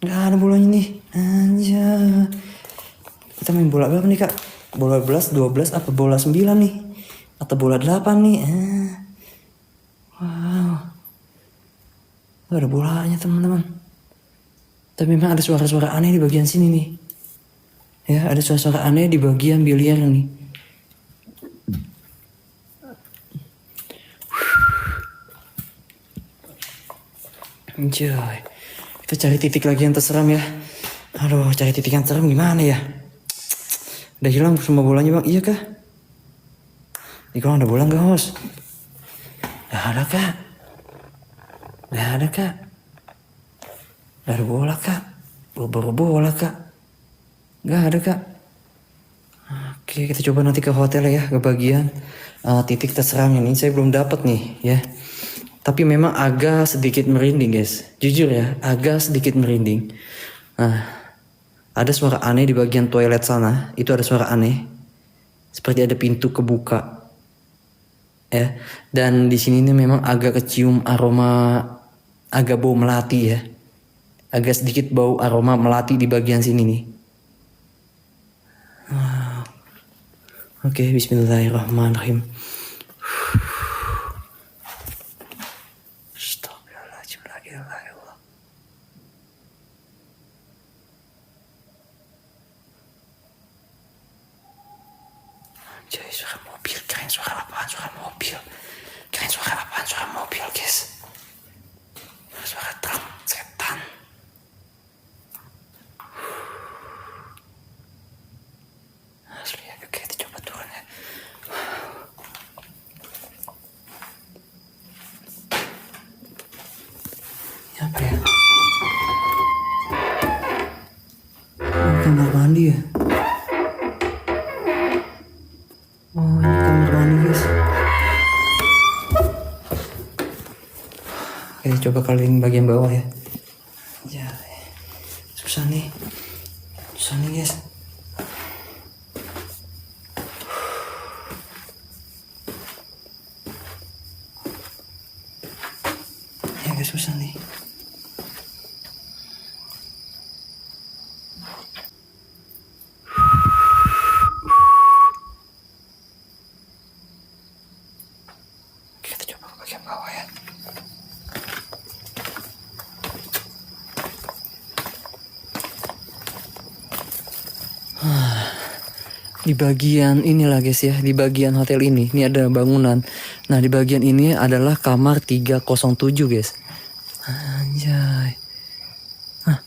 Nggak ada bolanya nih, anjay. Kita main bola berapa nih kak? Bola 11, 12, apa bola 9 nih? Atau bola 8 nih? Wow. Nggak ada bolanya teman-teman. Tapi memang ada suara-suara aneh di bagian sini nih. Ya, ada suara-suara aneh di bagian biliar nih. Anjay. Kita cari titik lagi yang terseram ya. Aduh, cari titik yang terseram gimana ya? Udah hilang semua bolanya bang, iya kah? Ini kalau ada bola nggak host? Gak ada kak. Gak ada kak. Gak ada bola kak. Baru bola kak. Gak ada kak. Oke, kita coba nanti ke hotel ya, ke bagian titik terseramnya nih. Saya belum dapat nih ya. Tapi memang agak sedikit merinding guys. Jujur ya, agak sedikit merinding. Nah, ada suara aneh di bagian toilet sana. Itu ada suara aneh. Seperti ada pintu kebuka. Ya. Dan di sini nih memang agak kecium aroma agak bau melati ya. Agak sedikit bau aroma melati di bagian sini nih. Wow. Oke, bismillahirrahmanirrahim. Astagfirullahaladzim, la ilaha illallah. Anjay, suara mobil, keren. Suara apaan? Suara mobil. Keren, suara apaan? Suara mobil guys. Suara truk, setan. Asli ya, oke kita coba turun ya. Ini apa ya? Oh, kamar mandi ya? Oh, ini kamar mandi guys. Oke, coba kalian bagian bawah ya. Ya, susah nih. Susah nih guys. Ya guys, susah nih. Kita coba ke bagian bawah ya. Di bagian inilah guys ya, di bagian hotel ini ada bangunan. Nah, di bagian ini adalah kamar 307 guys. Anjay. Hah.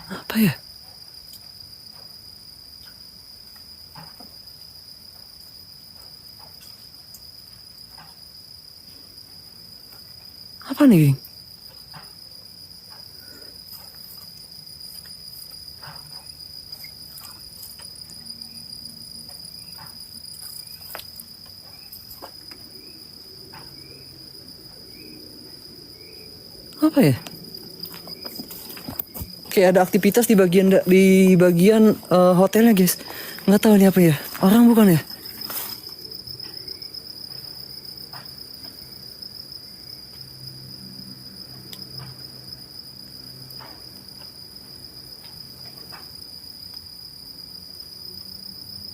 Apa ya? Apa nih, geng? Apa ya? Kayak ada aktivitas di bagian hotelnya guys. Nggak tahu ini apa ya. Orang bukan ya?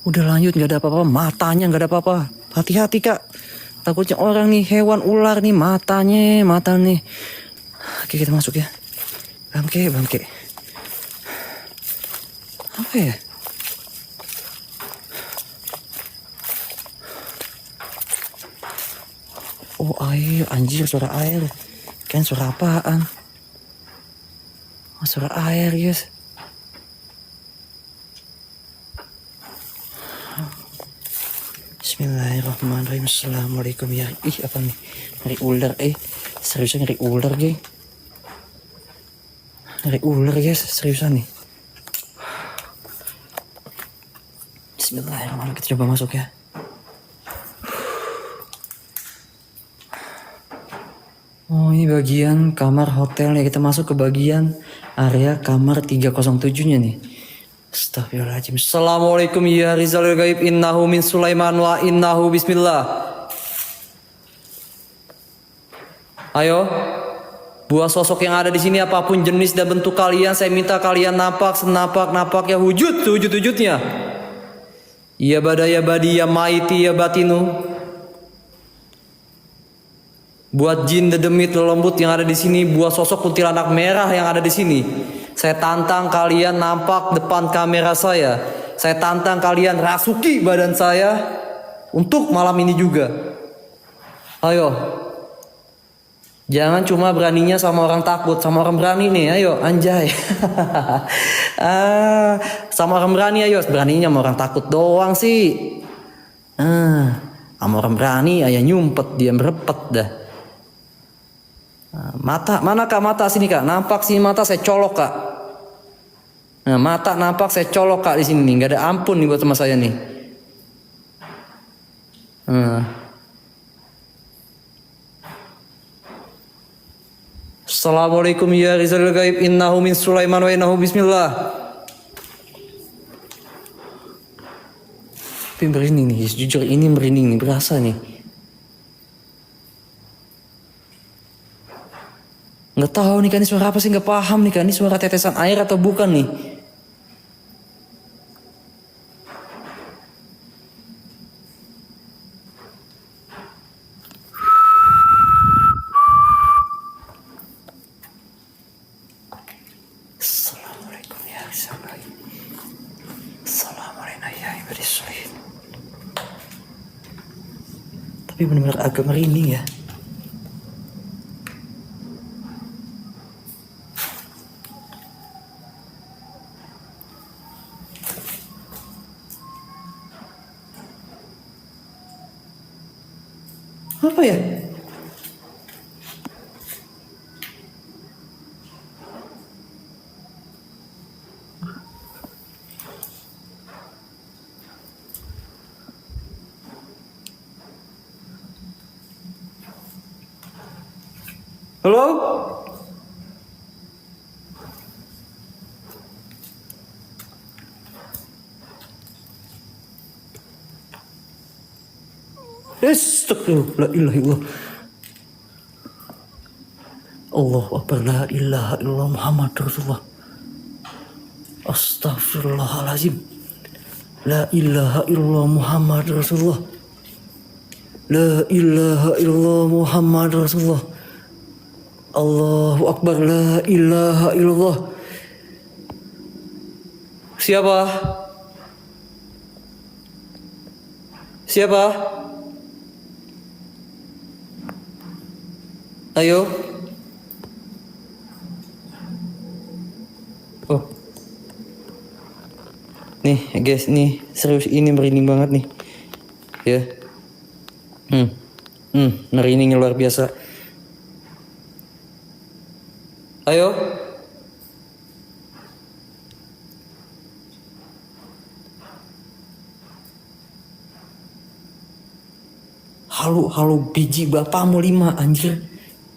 Udah lanjut nggak ada apa-apa. Matanya nggak ada apa-apa. Hati-hati kak. Takutnya orang nih, hewan ular nih, mata nih. Oke kita masuk ya. Bangke. Apa ya? Oh air, anjir suara air. Kan suara apaan? Oh, suara air guys. Bismillahirrahmanirrahim. Assalamualaikum ya. Ih apa nih? Ngeri ular seriusan ngeri ular geng. Ngeri ular guys, seriusan nih. Bismillahirrahmanirrahim. Kita coba masuk ya. Oh ini bagian kamar hotelnya. Kita masuk ke bagian area kamar 307 nya nih. Astagfirullahaladzim. Assalamualaikum ya Rizalul Gaib. Innahu min Sulaiman wa innahu bismillah. Ayo, buah sosok yang ada di sini apapun jenis dan bentuk kalian, saya minta kalian senapak ya wujudnya. Ya bada ya badi ya maiti ya batinu. Buat jin dedemit lelembut yang ada di sini, buah sosok kuntilanak merah yang ada di sini. Saya tantang kalian nampak depan kamera saya. Saya tantang kalian rasuki badan saya untuk malam ini juga. Ayo. Jangan cuma beraninya sama orang takut, sama orang berani nih. Ayo, anjay. Sama orang berani ayo, beraninya sama orang takut doang sih. Sama orang berani ayah nyumpet dia merepet dah. Mata, mana kak mata sini kak? Nampak sini mata saya colok kak. Nah mata nampak saya colok kak di sini nih. Gak ada ampun nih buat sama saya nih. Assalamualaikum ya Rizalul Gaib. Innahu min Sulaiman wa innahu bismillah. Tapi merinding nih guys. Jujur ini merinding nih. Berasa nih. Nggak tahu nih kan ini suara apa sih, nggak paham nih kan ini suara tetesan air atau bukan nih. Assalamualaikum ya Assalamualaikum ya ibadissolih. Tapi benar-benar agak merinding ya. Apa ya? Halo? Astagfirullah, la ilaha illallah. Allahu akbar, la ilaha illallah Muhammad Rasulullah. Astaghfirullahalazim. La ilaha illallah Muhammad Rasulullah. La ilaha illallah Muhammad Rasulullah. Allahu akbar, la ilaha illallah. Siapa? Siapa? Ayo. Oh. Nih guys, nih serius ini merinding banget nih. Ya. Merinding luar biasa. Ayo. Halo biji bapakmu 5 anjir.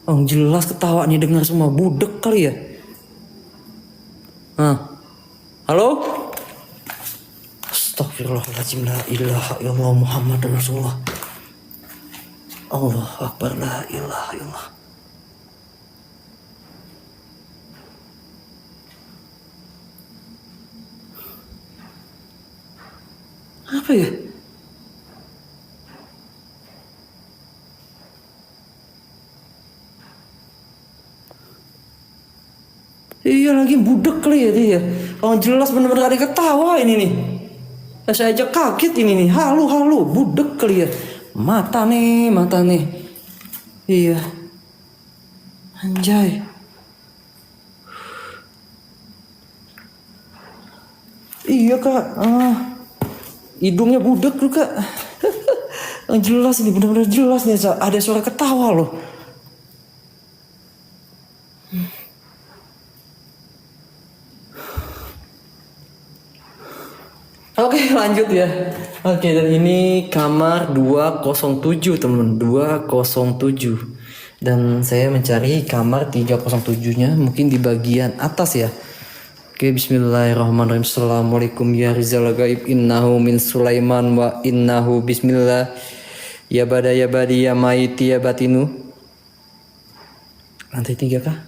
Oh jelas ketawa nih dengar semua, budek kali ya. Halo? Astagfirullahaladzim, la ilaha illallah Muhammad Rasulullah. Allah Akbar, la ilaha illallah. Apa ya? Iya lagi budek kali ya dia. Oh jelas bener-bener ada yang ketawa ini nih. Saya aja kaget ini nih. Halu budek kali ya. Mata nih. Iya. Anjay. Iya kak. Hidungnya budek lu kak. Jelas ini, bener-bener jelas nih. Ada suara ketawa loh. Oke lanjut ya. Oke dan ini kamar 207 teman-teman, 207. Dan saya mencari kamar 307-nya mungkin di bagian atas ya. Oke bismillahirrahmanirrahim. Assalamualaikum ya rizal gaib innahu min Sulaiman wa innahu bismillah. Ya badi ya maiti ya batinu. Lantai 3 kah?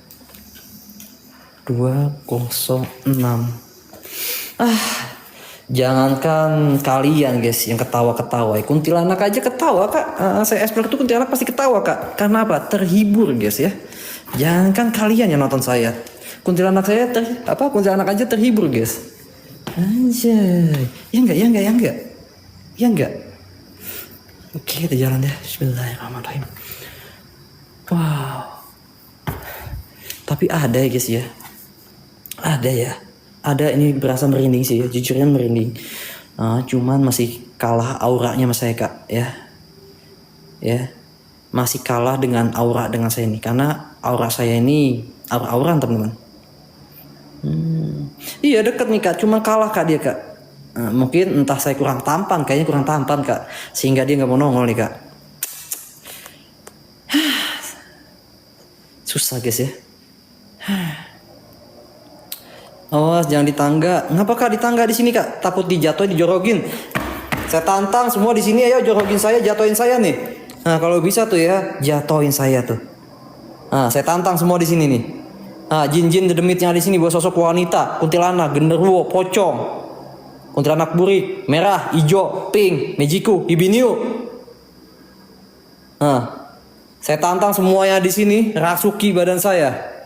206. Jangankan kalian guys yang ketawa-ketawa, kuntilanak aja ketawa kak. Saya explore tuh kuntilanak pasti ketawa kak. Karena apa? Terhibur guys ya. Jangankan kalian yang nonton saya, kuntilanak kuntilanak aja terhibur guys. Anjay, ya enggak. Oke kita jalan ya. Bismillahirrahmanirrahim. Wow. Tapi ada ya guys ya. Ada ini berasa merinding sih ya, jujurnya merinding. Cuman masih kalah auranya sama saya kak ya. Masih kalah dengan aura dengan saya ini, karena aura saya ini aura-auran teman-teman. Iya deket nih kak, cuma kalah kak dia kak. Mungkin entah saya kurang tampan, kayaknya kurang tampan kak, sehingga dia nggak mau nongol nih kak. Susah guys ya. Awas jangan di tangga. Ngapa kak di tangga di sini kak? Takut dijatuhin, dijorogin. Saya tantang semua di sini, ayo jorogin saya, jatuhin saya nih. Nah kalau bisa tuh ya, jatuhin saya tuh. Saya tantang semua di sini nih. Jin-jin dedemit yang ada di sini, bawa sosok wanita, kuntilanak, genderuwo, pocong, kuntilanak burik, merah, hijau, pink, mejiku, ibiniu. Saya tantang semuanya di sini, rasuki badan saya.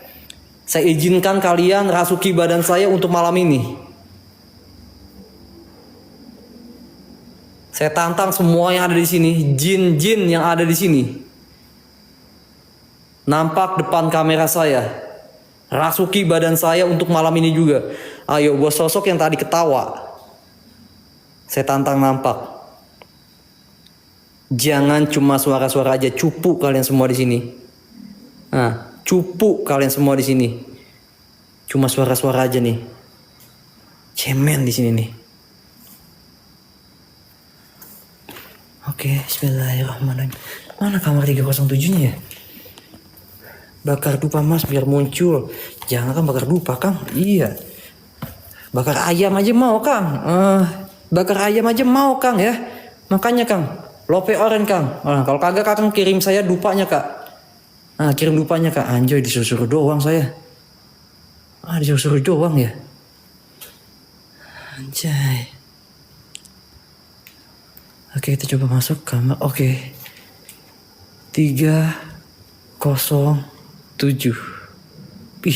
Saya izinkan kalian rasuki badan saya untuk malam ini. Saya tantang semua yang ada di sini, jin-jin yang ada di sini. Nampak depan kamera saya. Rasuki badan saya untuk malam ini juga. Ayo buat sosok yang tadi ketawa. Saya tantang nampak. Jangan cuma suara-suara aja, cupu kalian semua di sini. Cupu kalian semua di sini. Cuma suara-suara aja nih. Cemen di sini nih. Oke, bismillahirrahmanirrahim. Mana kamar 307-nya ya? Bakar dupa mas biar muncul. Jangan kan bakar dupa kang. Iya. Bakar ayam aja mau kang. Bakar ayam aja mau kang ya. Makanya kang, lope oren kang. Kalau kagak kakang kirim saya dupanya kak. Kirim dupanya kak. Anjoy disuruh doang saya. Disuruh doang ya. Anjay. Oke kita coba masuk kamar. Oke 307.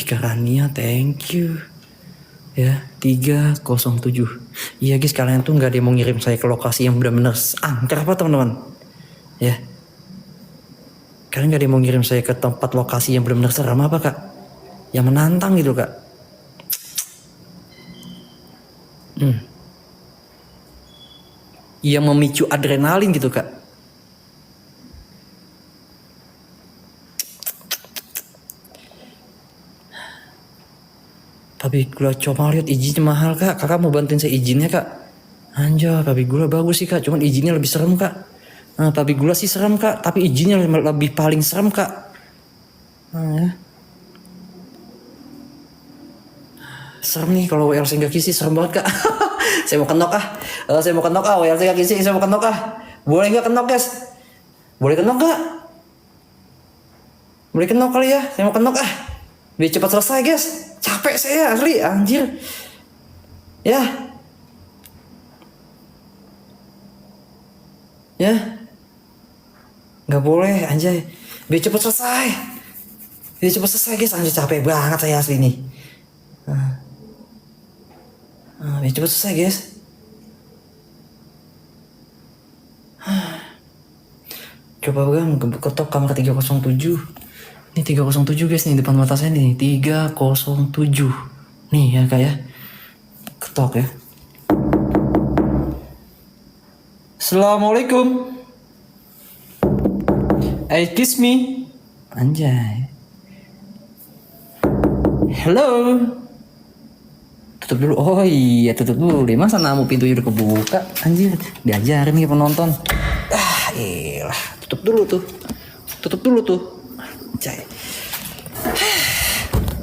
Karania thank you. Ya 307. Iya guys kalian tuh gak ada yang mau ngirim saya ke lokasi yang benar-benar angker apa teman-teman. Ya kalian gak ada yang mau ngirim saya ke tempat lokasi yang benar-benar seram apa kak, yang menantang gitu kak. Yang memicu adrenalin gitu kak. Tapi gula coba lihat izinnya mahal kak. Kakak mau bantuin saya izinnya kak. Anjay tapi gula bagus sih kak, cuman izinnya lebih serem kak. Tapi gula sih serem kak, tapi izinnya lebih paling serem kak. Ya. Serem nih kalau WLC nggak kisi, serem banget kak. Saya mau kenok ah. Saya mau kenok ah, WLC nggak kisi, saya mau kenok ah. Boleh nggak kenok guys? Boleh kenok nggak? Boleh kenok kali ya, saya mau kenok ah. Biar cepat selesai guys. Capek saya asli, anjir. Ya. Ya. Nggak boleh anjay. Biar cepat selesai. Biar cepat selesai guys, anjir capek banget saya asli nih. Biar cepat selesai guys. Coba bang, ketok kamar 307. Ini 307 guys nih, depan mata saya nih. 307. Nih ya kak ya. Ketok ya. Assalamualaikum. Kiss me. Anjay. Hello. Tutup dulu. Oh iya, tutup dulu deh. Masa namu pintunya udah kebuka? Anjir, diajarin nih penonton. Iyalah, tutup dulu tuh. Tutup dulu tuh. Anjay.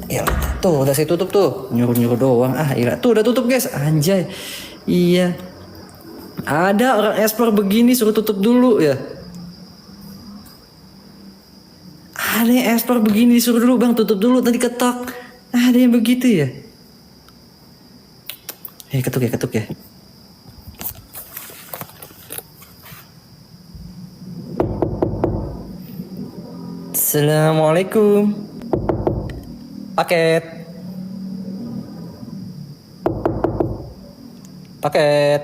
Iyalah, tuh udah saya tutup tuh. Nyuruh-nyuruh doang. Iyalah, tuh udah tutup guys. Anjay. Iya. Ada orang esper begini suruh tutup dulu ya. Ada yang esper begini disuruh dulu bang, tutup dulu, tadi ketok. Ada yang begitu ya. Ketuk ya, ketuk ya. Assalamualaikum. Paket. Paket.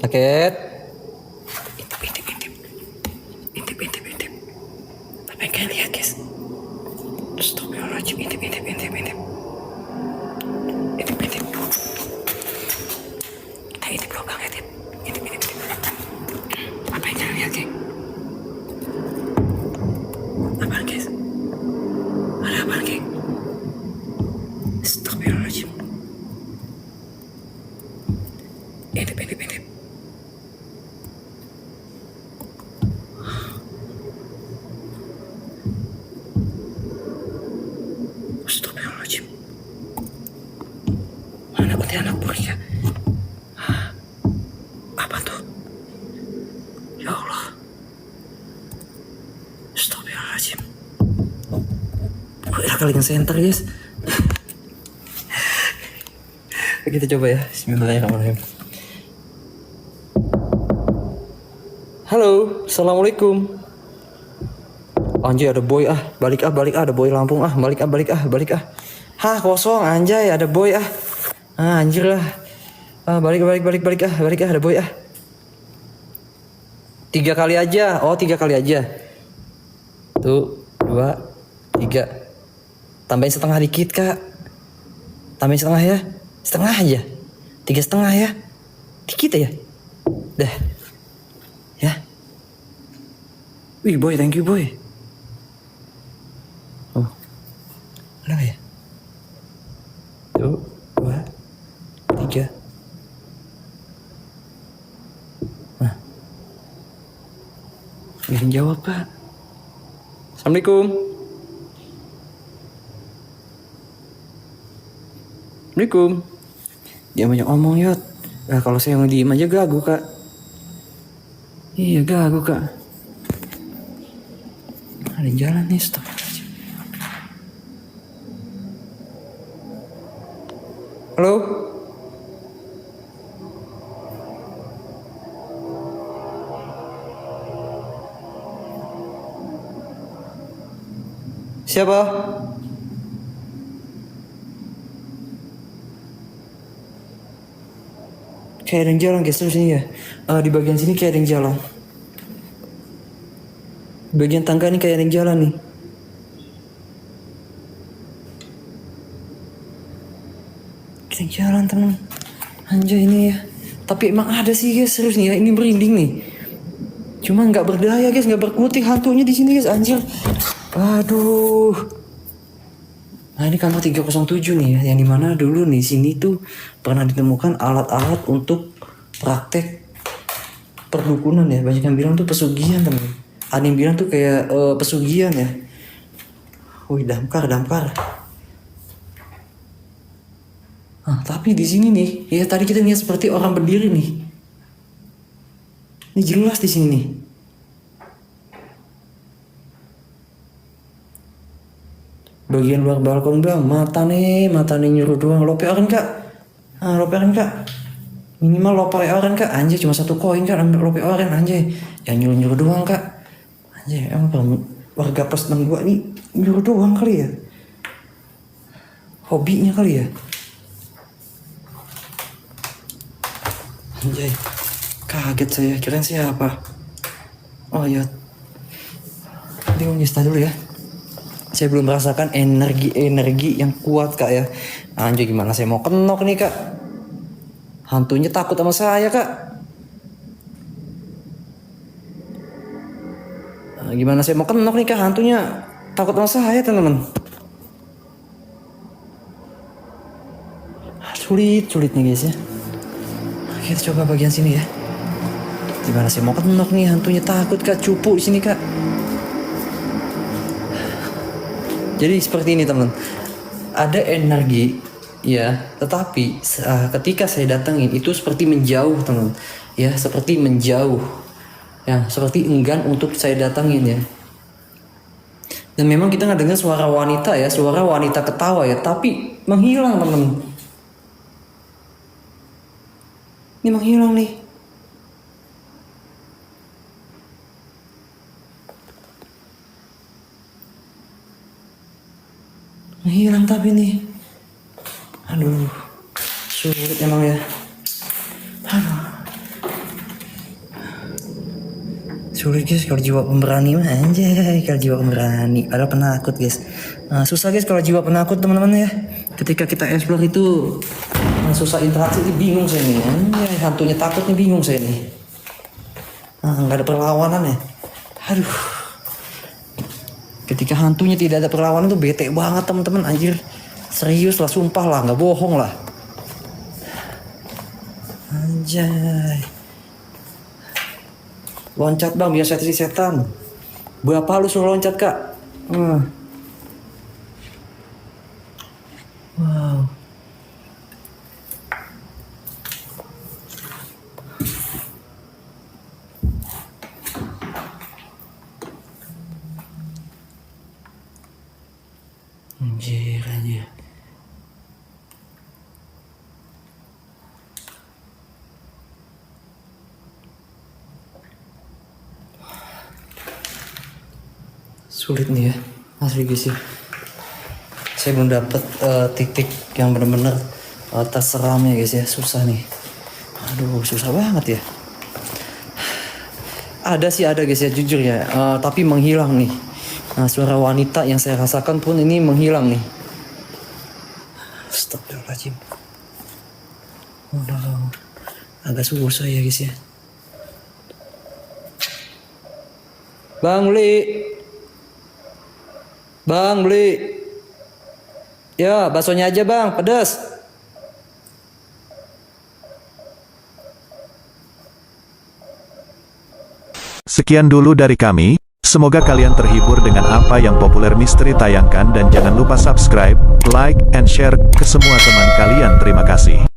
Paket. Intip. Apa yang kalian lihat guys? Astagfirullahaladzim, intip. Kita intip lubang ya, intip. Apa yang kalian lihat guys? Apaan guys? Ada apaan guys? Astagfirullahaladzim. Intip. Astagfirullahaladzim. Mana kuntilanak puri ya? Apa tuh? Ya Allah. Astagfirullahaladzim. Kira kali nge-center guys. Kita coba ya. Bismillahirrahmanirrahim. Halo, assalamualaikum. Anjay ada boy balik ada boy Lampung balik ah. Hah kosong anjay ada boy anjir lah. Balik ada boy 3 kali aja. Oh 3 kali aja. Tuh 2 3. Tambahin setengah dikit kak. Tambahin setengah ya. Setengah aja. 3,5 ya. Dikit ya. Dah. Ya. Wih boy, thank you boy. Oh. Ada ya? Tuh, 2 3. Nah. Bikin jawab pak. Assalamualaikum. Assalamualaikum. Dia banyak omong yot. Kalau saya yang diem aja gagu kak. Iya gagu kak. Ada jalan nih, stop. Halo? Siapa? Kayak ada yang jalan guys, terus sini ya. Di bagian sini kayak ada yang jalan. Di bagian tangga nih kayak ada yang jalan nih. Kayak yang jalan teman. Anjay ini ya. Tapi emang ada sih guys, serius nih ya. Ini merinding nih. Cuma nggak berdaya guys, nggak berkutik hantunya di sini guys, anjir. Aduh. Nah ini kamar 307 nih ya, yang dimana dulu nih sini tuh pernah ditemukan alat-alat untuk praktek perdukunan ya. Banyak yang bilang tuh pesugihan teman. Ada yang bilang tuh kayak pesugihan ya. Wih, damkar. Tapi di sini nih, ya tadi kita lihat seperti orang berdiri nih. Ini jelas di sini nih. Bagian luar balkon bang, mata nih nyuruh doang. Lope orang kak, minimal lope orang kak. Anjay cuma 1 koin kak, ambil lope orang anjay. Yang nyuruh doang kak. Anjay emang warga plus 62 nih nyuruh doang kali ya. Hobinya kali ya. Anjay, kaget saya, kirain siapa. Oh ya, nanti ngomongin dulu ya. Saya belum merasakan energi yang kuat kak ya. Anjay gimana saya mau kenok nih kak. Hantunya takut sama saya kak. Gimana saya mau kenok nih kak, hantunya takut sama saya teman-teman. Sulit nih guys ya. Kita coba bagian sini ya. Gimana saya mau kenok nih, hantunya takut kak, cupu di sini kak. Jadi seperti ini teman, ada energi ya, tetapi ketika saya datangin itu seperti menjauh teman, ya seperti menjauh, ya seperti enggan untuk saya datangin ya. Dan memang kita nggak dengar suara wanita ya, suara wanita ketawa ya, tapi menghilang teman. Ini menghilang nih. Menghilang tapi nih. Aduh. Sulit emang ya. Aduh. Sulit guys kalau jiwa pemberani mah anjay, kalau jiwa pemberani. Padahal penakut guys. Susah guys kalau jiwa penakut teman-teman ya. Ketika kita explore itu susah interaksi, bingung saya nih. Anjay, hantunya takut nih, bingung saya nih. Nggak ada perlawanan ya. Aduh. Ketika hantunya tidak ada perlawanan tuh bete banget teman-teman, anjir. Serius lah, sumpah lah, nggak bohong lah. Anjay. Loncat bang, biar saya setan. Bapak lu suruh loncat kak. Wow. Anjir aja. Sulit nih ya, asli guys ya. Saya belum dapet titik yang benar-benar terseramnya guys ya, susah nih. Aduh, susah banget ya. Ada sih ada guys ya, jujur ya, tapi menghilang nih. Nah, suara wanita yang saya rasakan pun ini menghilang nih. Astagfirullahaladzim. Udah agak susah ya guys ya. Bang beli. Ya, baksonya aja bang, pedas. Sekian dulu dari kami. Semoga kalian terhibur dengan apa yang Populer Misteri tayangkan dan jangan lupa subscribe, like, and share ke semua teman kalian. Terima kasih.